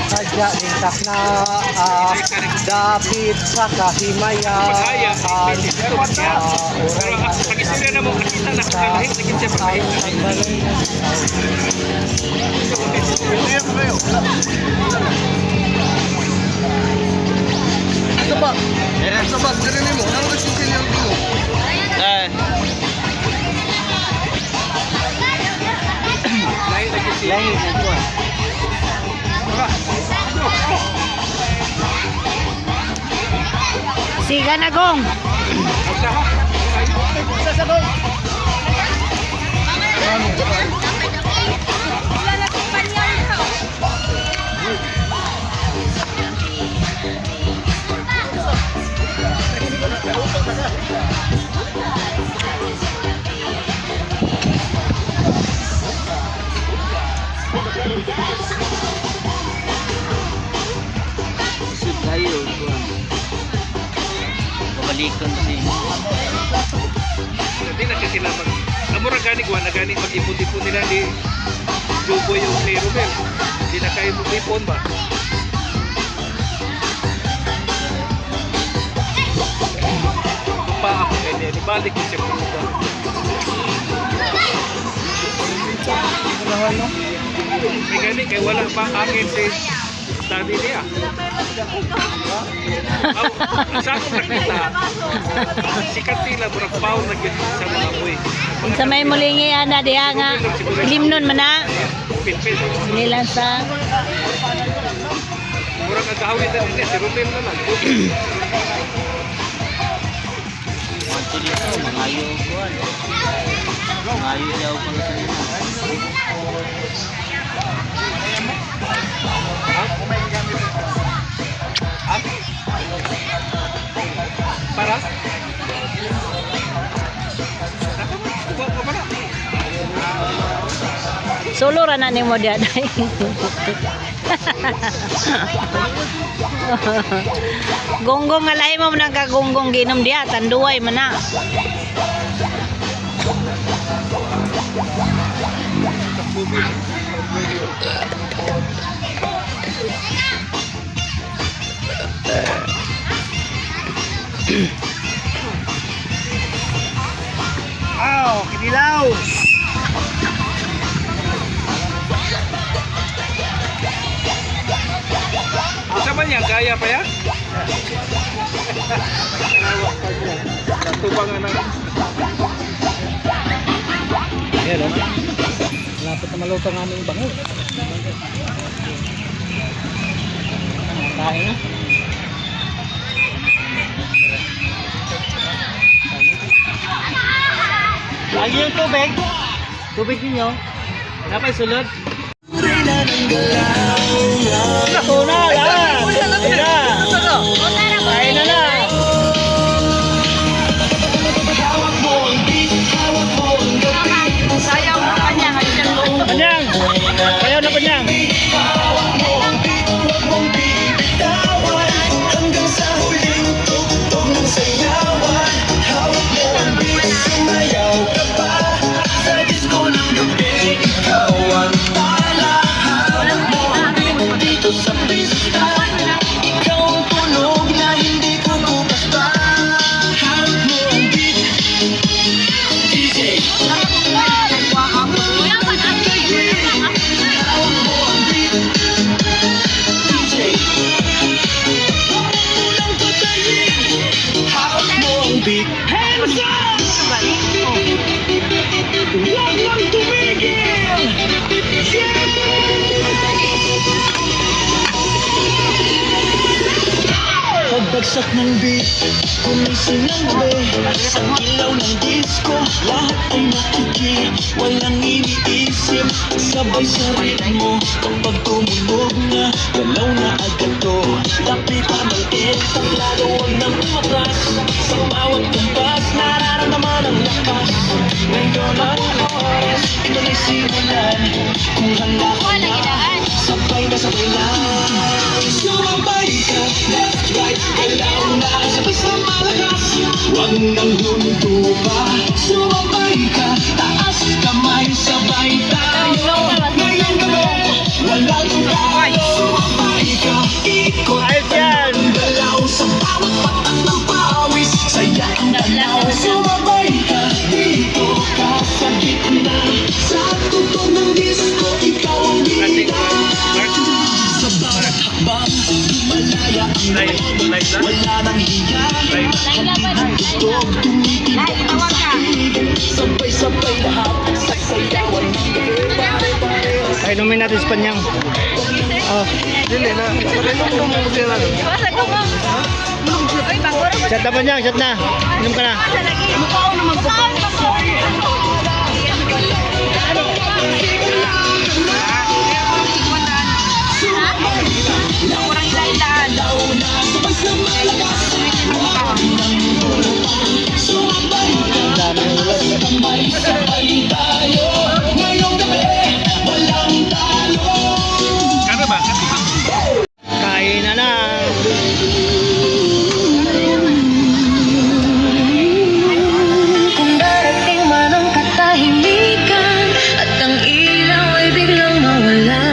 Sadya nintak na dapit sa kahimaya.
Magaya, pero pag istorya na mo nakita na kakalahin na kitsa pagkahin
Ito ba? Ito ba? Ganun mo. Ano kasi sinil mo?
lain na kitsa
Lain ito.
Siga na gong.
Sasabog.
Isip tayo. Pabalikan si
hindi na kasi sila amura gani kuha na gani mag-ipon-ipon nila ni Joboy yung ni Romel hindi na kayo mag-ipon ba pa ako kaya balik ko siya pumunta may gani kaya wala pa akin si study niya sa akong nakita si Kantila murag paon na sa mga boy
Sa may mulingi ana diha nga limnon man na.
Pilpil.
Nilansa.
Murang nagkahawin na nila, si Ruben naman.
Manto dito, mangayo ko. Mangayo daw pang sila.
Para? Kuha ko para.
Solo ra na nimo diya day. Gonggong alay mo nang kagonggong ginom diya tanduay man na.
Aw, kinilaw.
Isa man yan, kaya pa yan? Tubangan na.
Ayan o. Malapit na maluto ng aming bango. Kain na.
Lagi yung tubig. Tubig ninyo. Napay sulod.
Ako na lahat. Ayun na. Kain na na.
Sayang mo kanya
Panyang. Kayo na panyang.
Pagbagsak ng beat, kumising ang gabi. Sa ilaw ng disco, lahat ay nakiki. Walang iniisip, sabay sa ritmo. Kapag tumunog na, galaw na agad to. Lapit pa maliit, ang lalawan ng umatras. Sa bawat kumpas, nararamdaman ang lakas. Ngayon ang oras, ito na'y simulan. Kung handa ka na, sabay na sabay lang. Sumabay ka, left, right, galaw na. Sabay sa malakas, huwag nang huminto pa. Sumabay ka, taas kamay, sabay tayo. Ngayon gabi, walang talo. Sumabay ka, ikot ang galaw. Sa bawat patak ng pawis, saya ang galaw. Sumabay ka, dito ka sa gitna. Sa tugtog ng disco, ikaw ang bida. Sa bawat hakbang, malaya ang loob. Wala nang hiya, tugtog, tumitibok ang sakit. Sabay-sabay lahat, sasayawan ng gabi.
Ay, inumin natin sa panyang. Oh,
Dili na. Pagkainom mo sila.
shot na panyang, shot na. Inom ka na.
Kano ba?
Kain na na.
Kung darating man ang katahimikan at ang ilaw ay biglang mawala,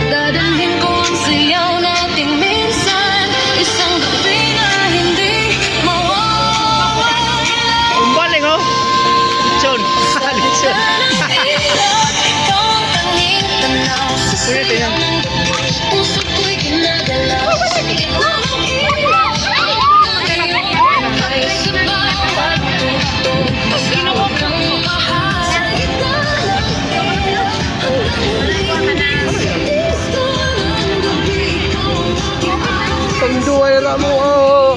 dadalhin ko ang sayaw natin minsan, isang gabi na hindi mawawala.
Umbaling oh. Son.
Wala mo, oh.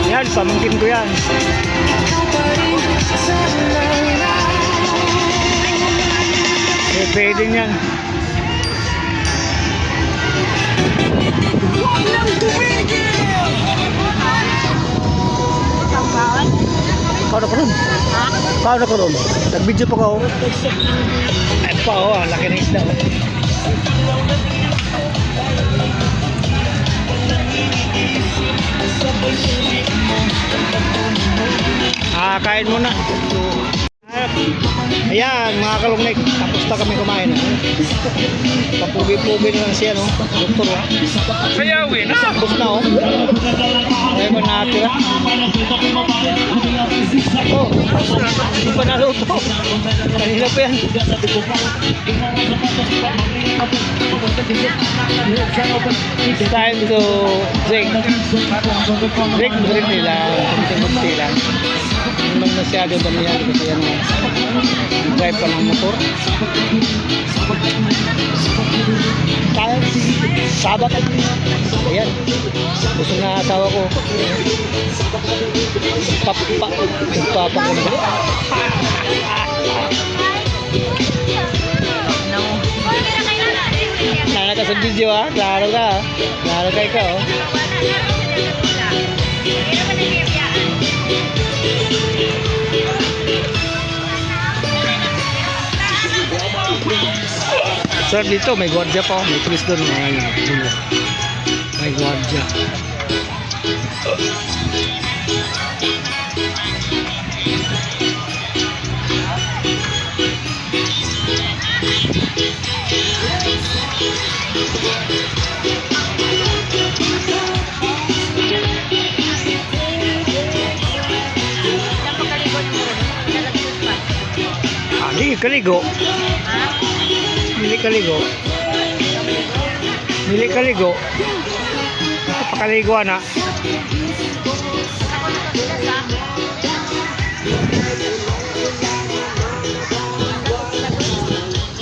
Yan, pamangkin ko yan. Pwede yan. Kau na ko nun. Kau na ko nun. Nag-video pa ko. Ay pa oh, ang laki ng isda. Kain muna. Ayan mga kalungnig, tapos na kami kumain. Papugi-pugi na lang siya, no? Doktor, ha?
Sayawin na.
Tapos na, oh. Ayaw mo natira. Oh, hindi pa naluto. Kanina pa yan. It's time to drink. Drink nila. Kunti-kunti lang. Hindi masyado damihan kasi yan, drive pa ng motor. Tayo, sabat. Ayan, gusto na asawa ko. Papa ko na. Nana ka sa video, ha? Klaro ka, ha? Klaro ka ikaw, oh. So dito may gwardiya pa, may pulis doon, may gwardiya. Hindi kaligo. Hindi kaligo. Hindi kaligo. Pakaligo na.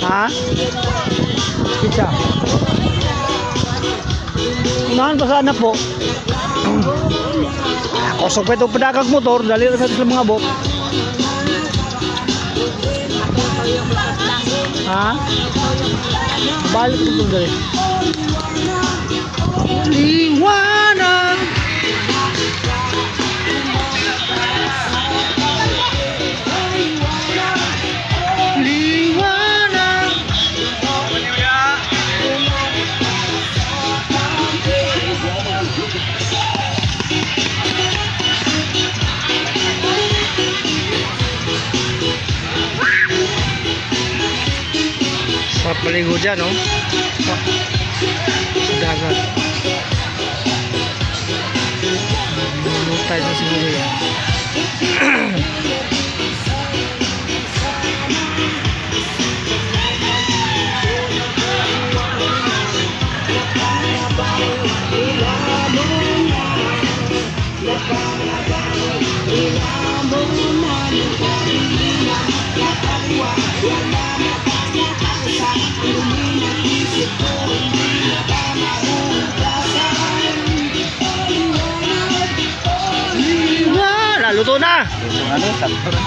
Ha? Kita. Unahan pa sana po. Kosog pa itong pedagag motor. Dali rin sa mga bot. Ha? Balik ko doon dali. Liwanag. Liwanag. Papaligo dyan, no? Sa dagat. Lutay na siguro yan. Luto na.
Ano, sakto na.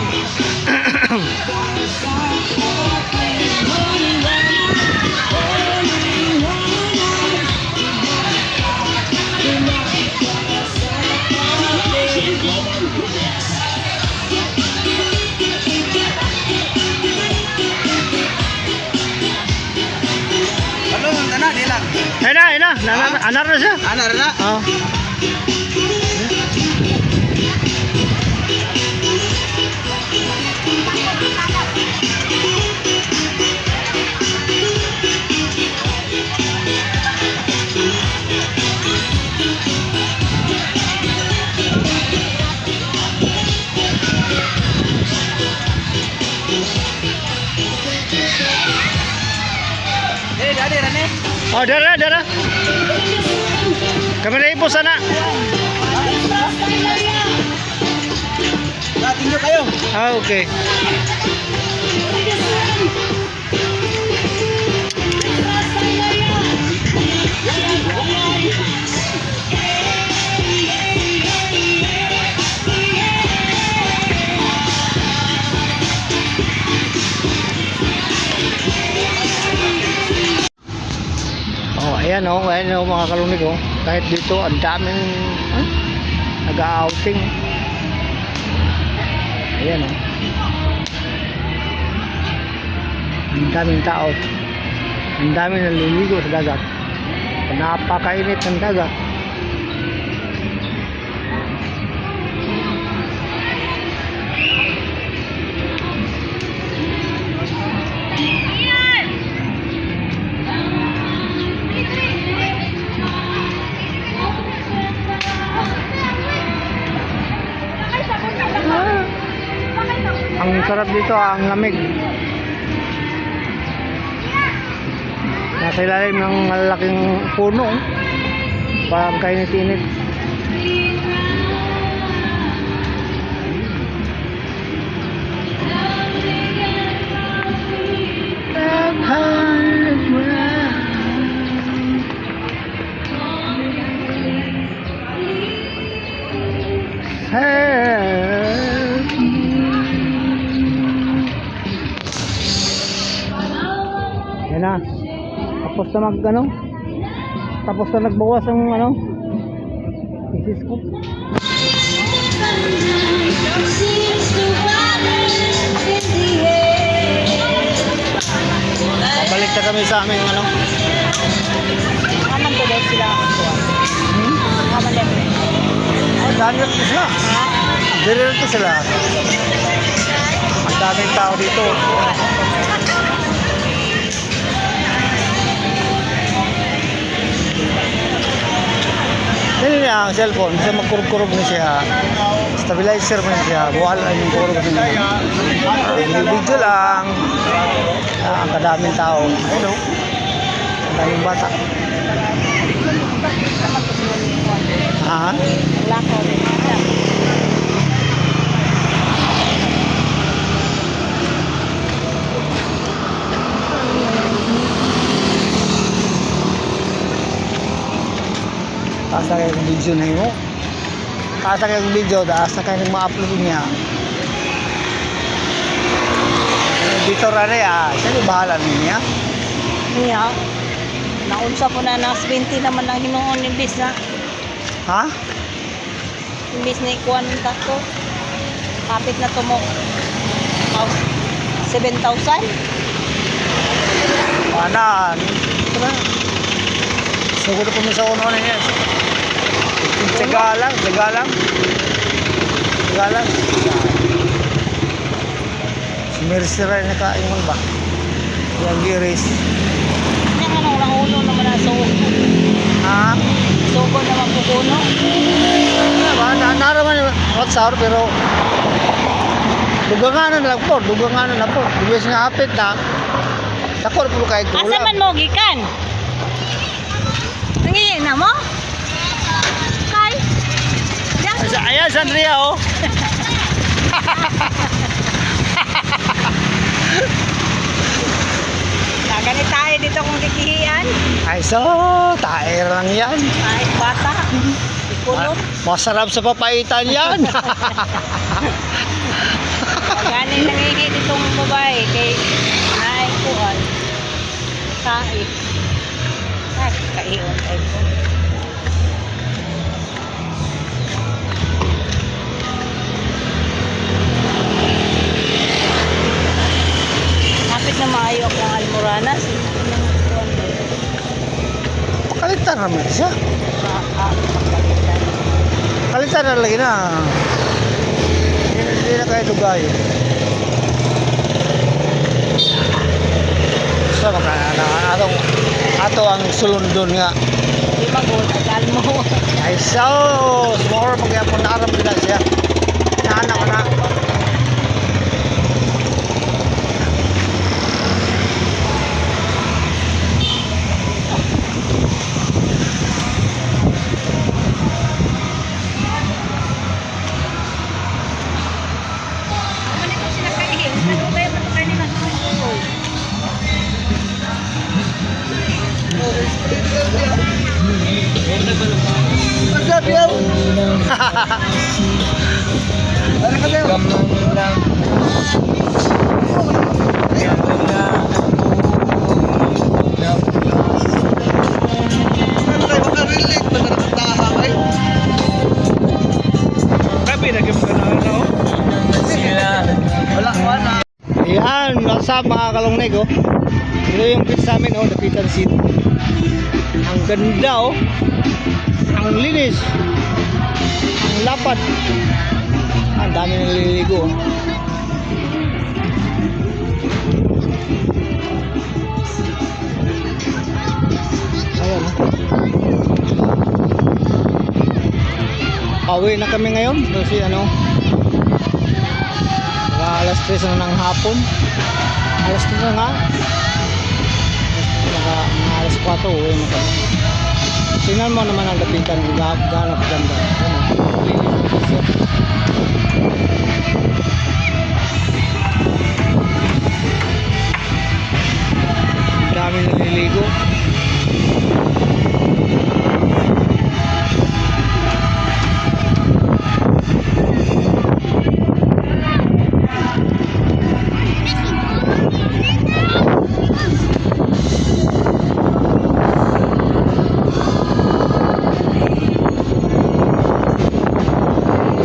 Ano, ana, di lang.
Anar na siya.
Ana, ana.
Oh. Oh, darah. Kamera ipo sana.
Tingnan kayo.
Ah, okay. Oh, ayan mga kalumig oh. Kahit dito ang daming nag-outing. Ayan oh. Ang daming tao. Ang daming naliligo sa dagat. Napakainit ng dagat. Ang sarap dito, ang lamig. Nasa ilalim ng malalaking puno. Parang kainit-init. Yan na. Tapos na tapos na nagbawas ang isis ko. Balik na kami sa aming
Aman ko dahil sila ang kuha. Aman dahil.
Oh, dami rin sila. Diri rin sila. Ang daming tao dito. Dili niya ang cellphone, siya magkurub-kurub na siya. Stabilizer man siya, buwal ang yung kurub niya. Video lang. Ang kadaming tao. Ayun o. Ang daming bata. Ha?
Wala ko rin.
Taas na kayo ng video na yun. Taas na kayo ng video, taas na kayo ng ma-upload niya. Dito rane siya yung bahala niya.
Niya. Naunsa po na nas 20 naman ang hinuon yung bis na.
Ha?
Yung bis na ikuha ng tako. Kapit na tumo. 7,000.
Panan. Ito na. Sugod po mo sa uno na niya. Tsaga lang. Si Mercy rin nakaingon ba? Yung giris.
Yung lang uno naman na sugo.
Ha?
Sugo naman po uno.
Naraman yung WhatsApp pero duganganan lang po. Dugis nga hapit na. Takor po kahit
Asa
ulam.
man mo gikan? Nangiyin na mo? Kay?
Ayan, Sandria oh.
Ganit tayo dito kung dikihian.
Ay so, taer lang yan.
Ay, bata. Ikulot.
Masarap sa papaitan yan.
Ganin nangihi ditong babae kay naikuan. Kai. Ay, kaiyon tayo po. Kapit na maayo ako ng Almoranas.
Pakalitan naman siya. Kalitan na lagi na. Hindi na kayo dugay. So, ato ang sulundon nga.
Di magod, kalmo.
Ay so, more magyapon na aram din siya. Naanak ko na.
Ano ka tayo? Ano tayo makarelate? Magkakatahabay?
Grabe, naging ka na ano.
Wala.
Ayan, what's up mga kalongnig oh. Ito yung pit sa amin oh, Dapitan City. Ang ganda oh. Ang linis. Ang lapad. Ang dami naliligo oh. Ayan oh. Pauwi na kami ngayon kasi ano, alas 3 na ng hapon. Alas 3 na nga. Mga alas 4 uwi na kami. Tingnan mo naman ang Dapitan. Gano'n kaganda. Ang dami naliligo.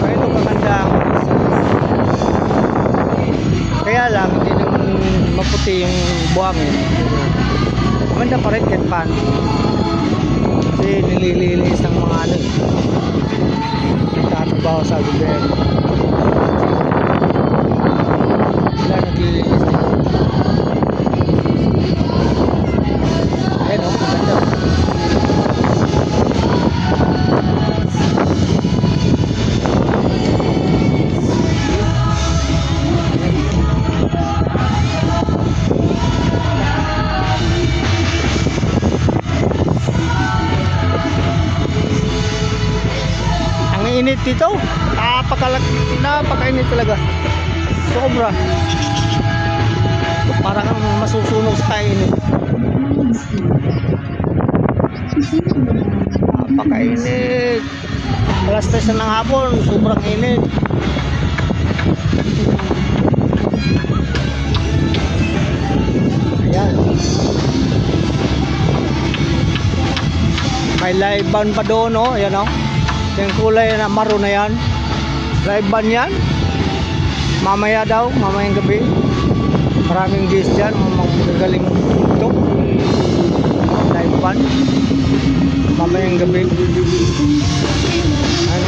Ito maganda. Kaya lang hindi naman maputi yung buhangin. Maganda pa rin kahit paano. Kasi nililinis ng mga ano, nagtatrabaho sa gobyerno. Sila naglilinis din. Ayan o, maganda. Ang init dito. Napakainit talaga. Sobra. Parang kang masusunog sa init. Napakainit. Alas 3 na ng hapon, sobrang init. Ayan. May live band pa doon, oh. Ayan, oh. Yung kulay na maroon na yan. Live band yan. Mamaya daw, mamayang gabi. Maraming guest dyan, magagaling ito. Live band. Mamayang gabi. Ano?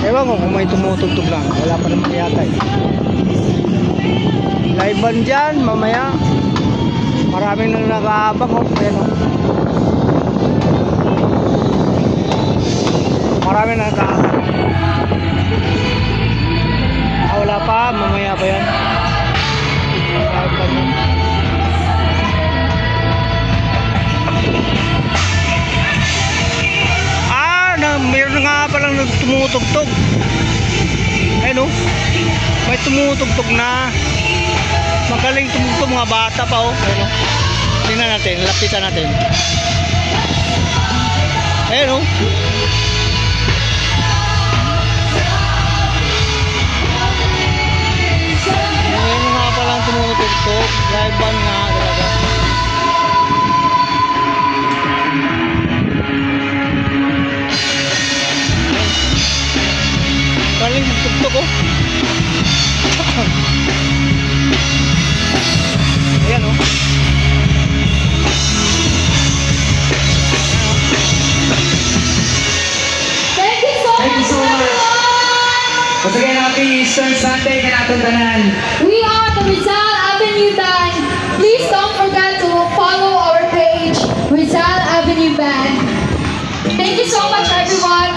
Ewan ko kung may tumutugtog lang. Wala pa naman yata eh. Live band dyan, mamaya. Maraming nang nag-aabang oh. Ayan oh. Maraming nag-aabang. Wala pa, mamaya pa yan. Live band yan. Meron nga palang tumutugtog. Ayun oh. May tumutugtog na. Magaling tumutugtog, mga bata pa oh. Ayun oh. Tingnan natin, lapitan natin. Ayun oh. Meron nga palang tumutugtog. Live band nga talaga. Galing magtugtog oh. Ayan oh.
Thank you so much. Once again, happy Easter Sunday ka natin tanan. We are the Rizal Avenue Band. Please don't forget to follow our page, Rizal Avenue Band. Thank you so much, everyone.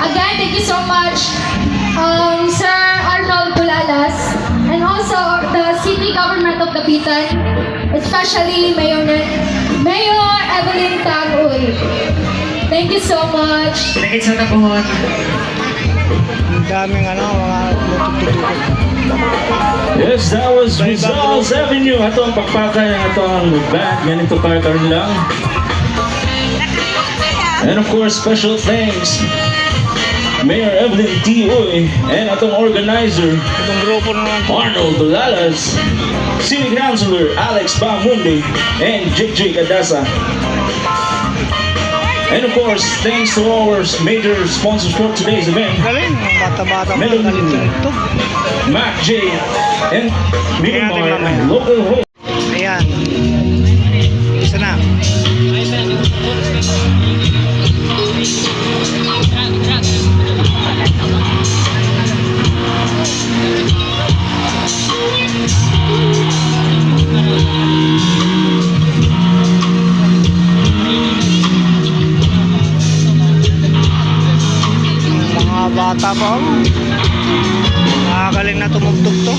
Again, thank you so much, Sir Arnold Bulalas, and also the City Government of Dapitan, especially Mayor Evelyn Tagoy. Thank you so much.
Ang daming ano, mga tumutugtog dito.
Yes, that was Rizal's Avenue. Ato ang pakpakay ng ato ang band. Ganito tayo karoon lang. And of course, special thanks Mayor Evelyn T. Uy and atong organizer
Itong grupo naman.
Arnold Dolalas, City Councilor Alex Bamundi, and JJ Cadasa. And of course, thanks to our major sponsors for today's event,
Galing, bata-bata mo.
Melon,
Galing ito.
Mac J, and Big
Ayan,
Bar,
ayan,
and local host.
Ayan. Isa na. Mga bata pa ako. Nakagaling na tumugtog to.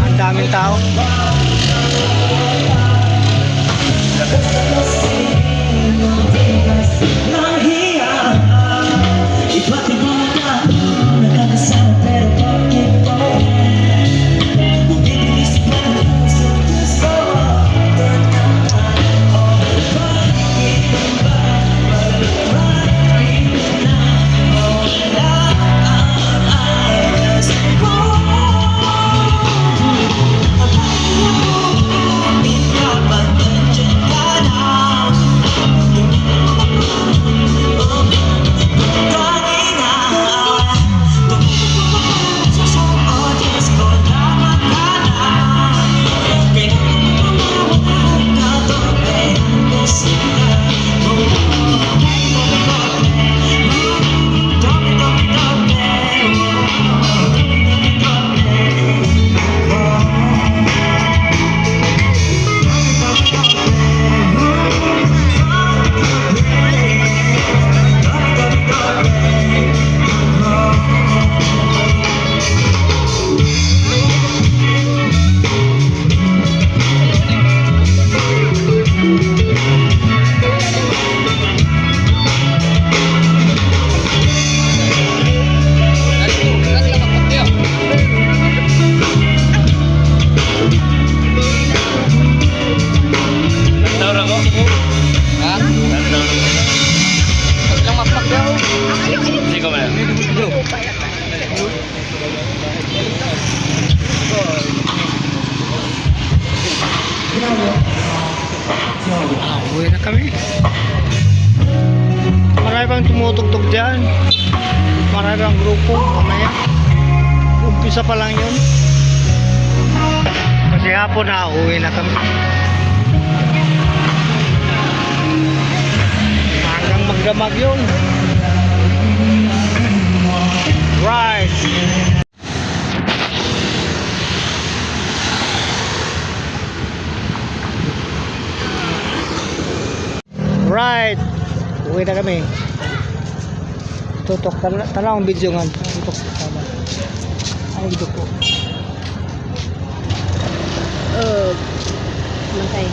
Ang daming tao. Uwi na kami. Marami pang tumutugtog dyan. Marami pang grupo. Mamaya. Umpisa pa lang yun. Kasi hapon na uwi na kami. Hanggang magdamag yun. Right. Right. Uwi na kami. Tutok. Tanaw ang video nga. Tutok. Ano video ko?
Mantay.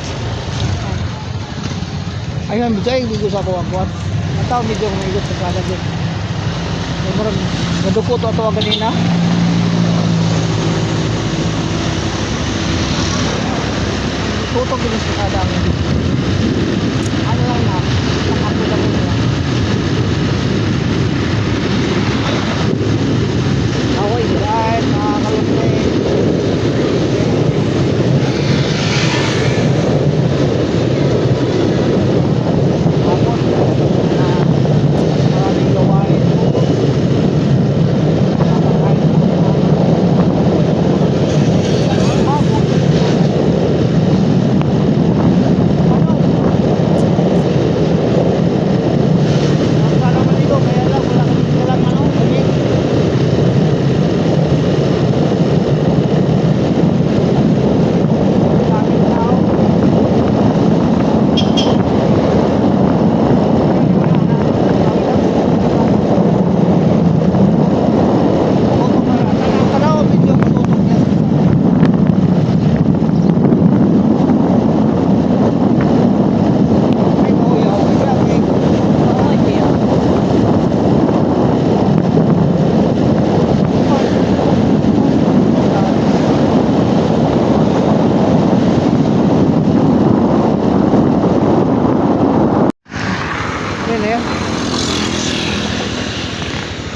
Ayun, video ay video sa ako. Nataw video nga igot sa kada din. Murag naduko to ato ganina. Tutok din sa kada. Ano lang na? Nakapo lang nila. Away, right, nakakalupin. Tapos, maraming gawain.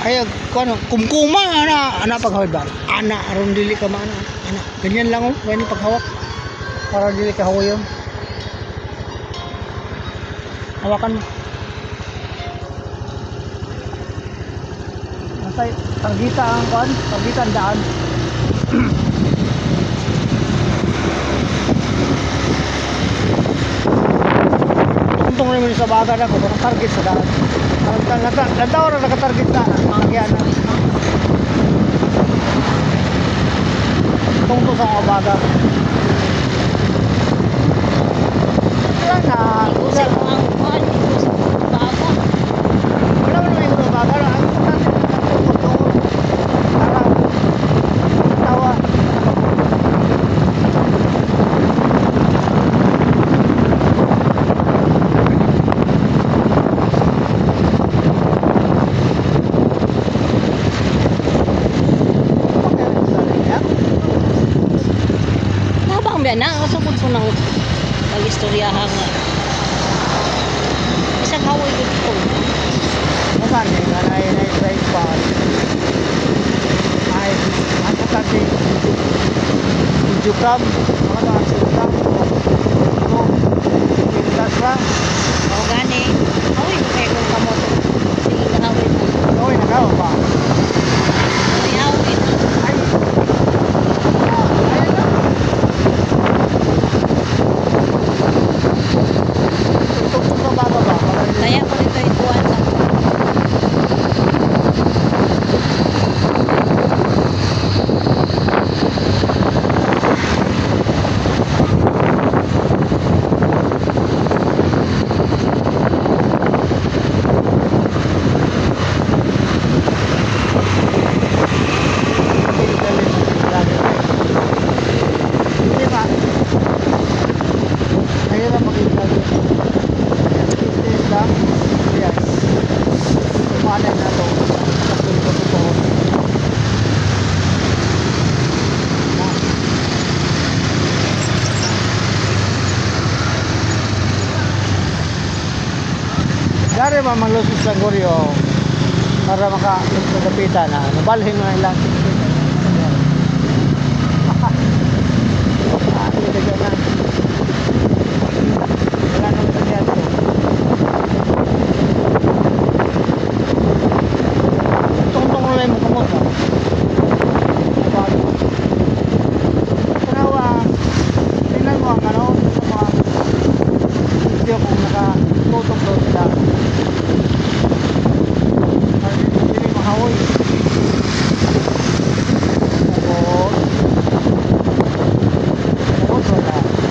Ay, ano, kumkuma, ana paghawid ba? Ana, aron dili ka maana. Ana, ganyan lang oh, ganyan paghawak. Para dili ka hawayon. Hawakan mo. Nasay, targita ang kuan, targita ang daan. Tuntong naman sa baga na ko, parang target sa daan. Lantaw na nakatarget na, mga kaya na. Tungtong sa mga baga. Wala na,
Kasi kung ang kuhan, ikusin mo ang bago.
wala mo naman yung baga na. Ang natin, tungtong. Para, tawa.
Tabang ba na? Kasugod ko ng pag-istoryahan nga. Isang haway ko dito.
Masan eh, nanay na strike pa. Ay, ako kasi, video cam, mga na video cam. Ito, pintas ba?
O gani. Haway ko kayo kung kamoto. Sige ka haway mo.
Okay, nagawa pa.
May haway.
Ay, ayun na. Tutok sa baga ba?
Kaya ko nito ikuhan sa
Hindi ba? Ayun na makita. Ito lang. Ayan. Tumanay na ito. Kasunod ko ito. Dari ba maglusos sa Goryo para maka-kapitan na nabalhin mo na ilang wala nang ganyan to. Tungtong na mo kamot ha. Tanawa, tingnan mo ang ano sa mga video kung nakatutok daw sila. Para hindi mahawoy. Tapos, wala.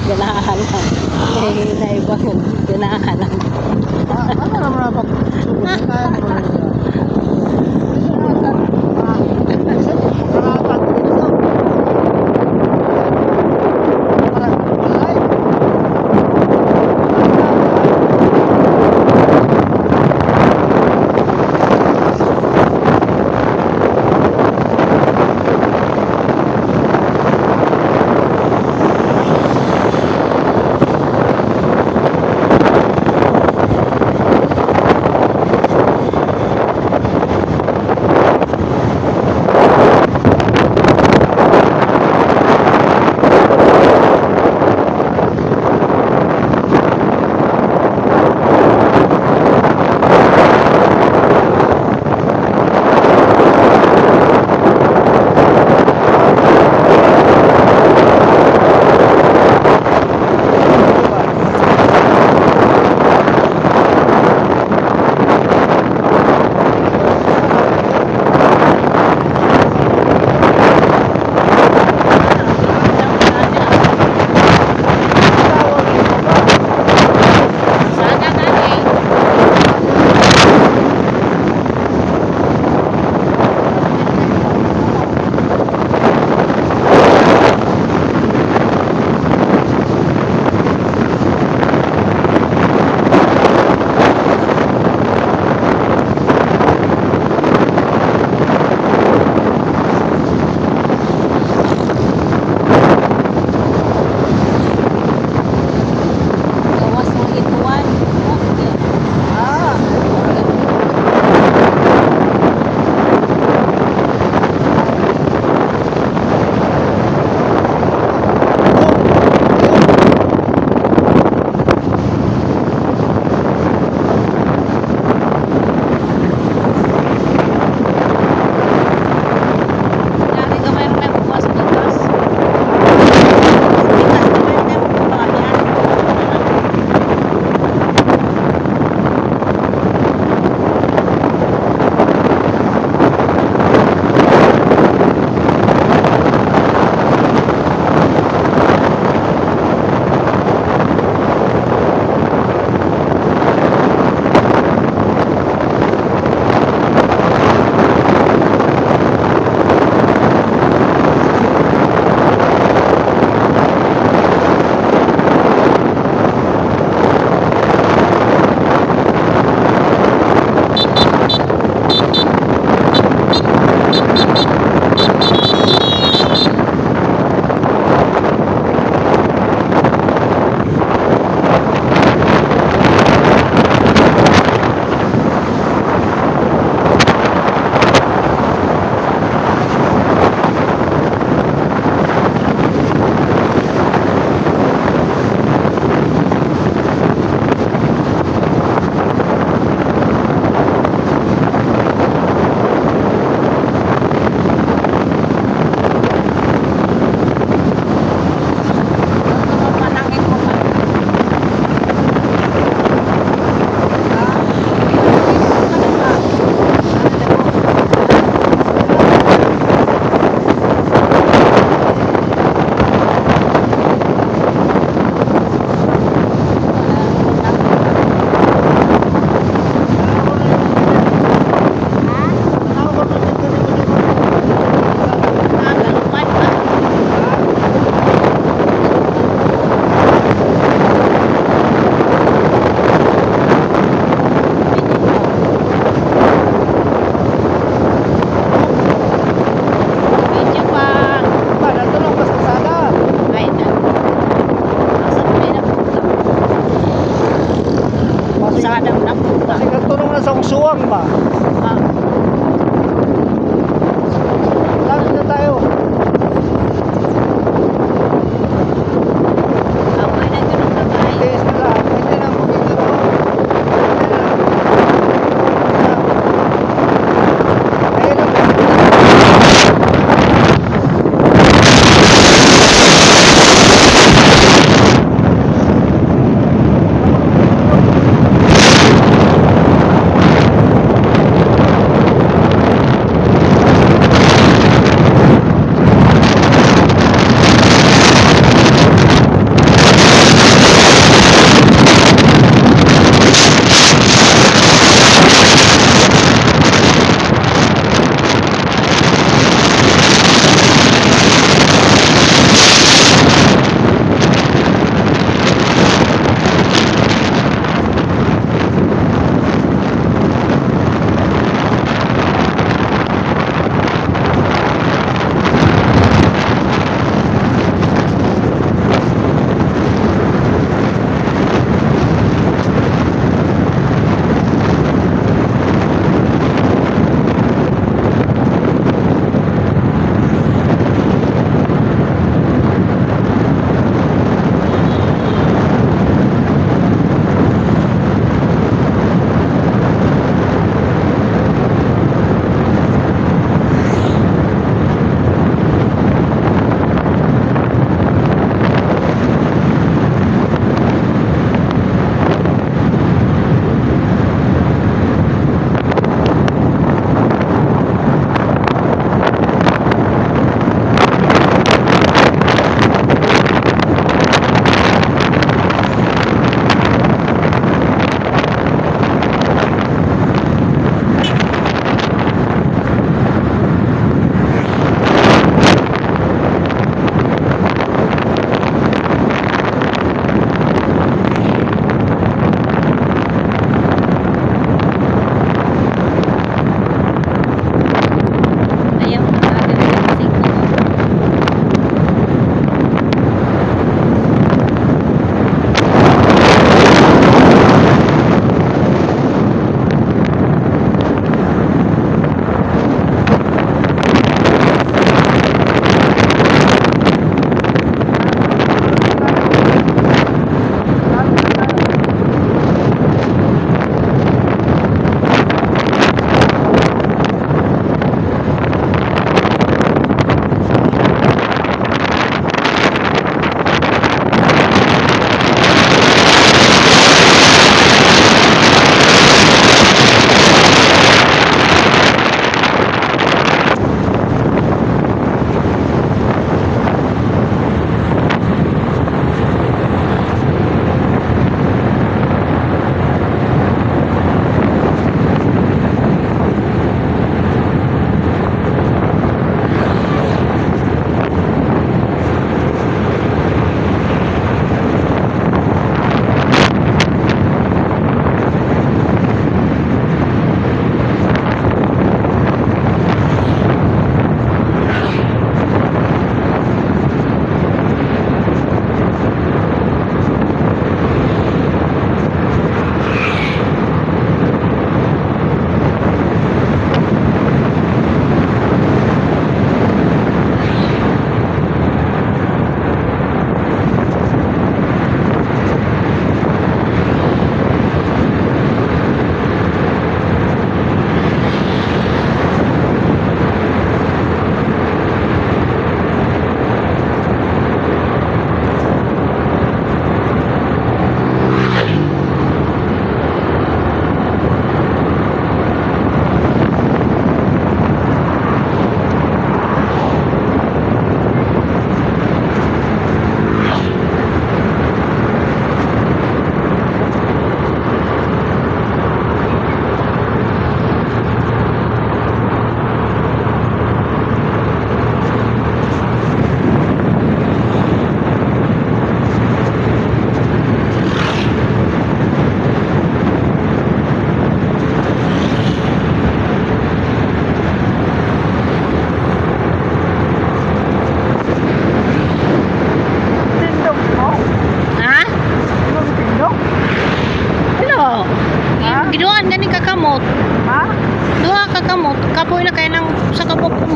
Ganahan lang. Na ibang ganahan lang.
Ano naman na pag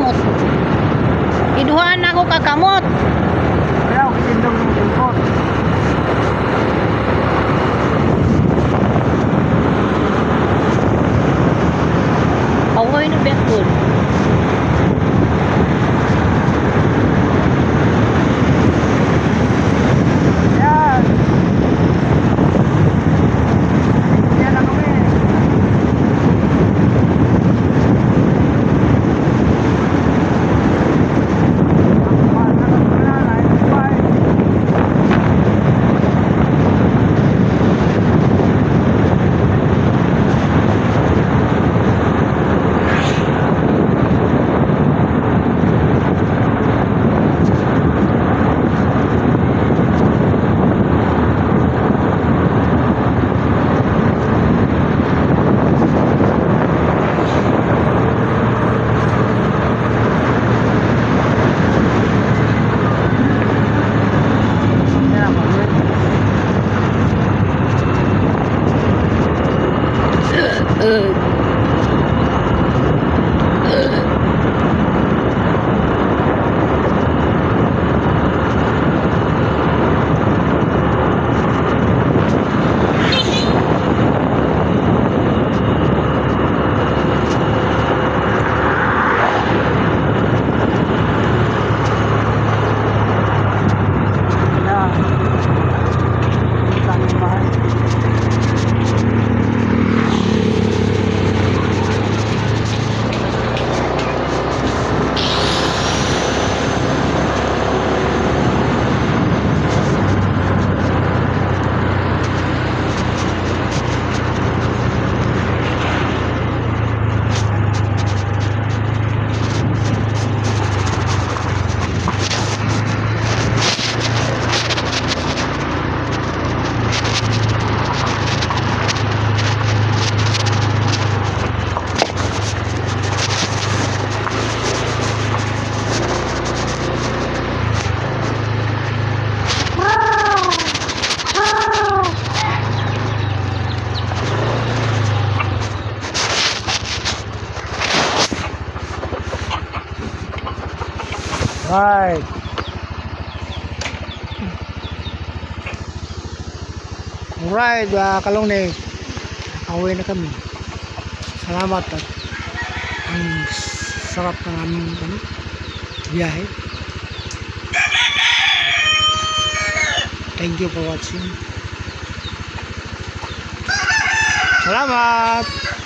kamot. Iduhaan na ako kakamot.
Kaya ako kitindong ng tungkol.
Awoy na bekul.
Yan. Yan lang kami.
Right. Alright, Kalongnek. Away na kami. Salamat at ang sarap ng aming biyahe. Thank you for watching. Salamat!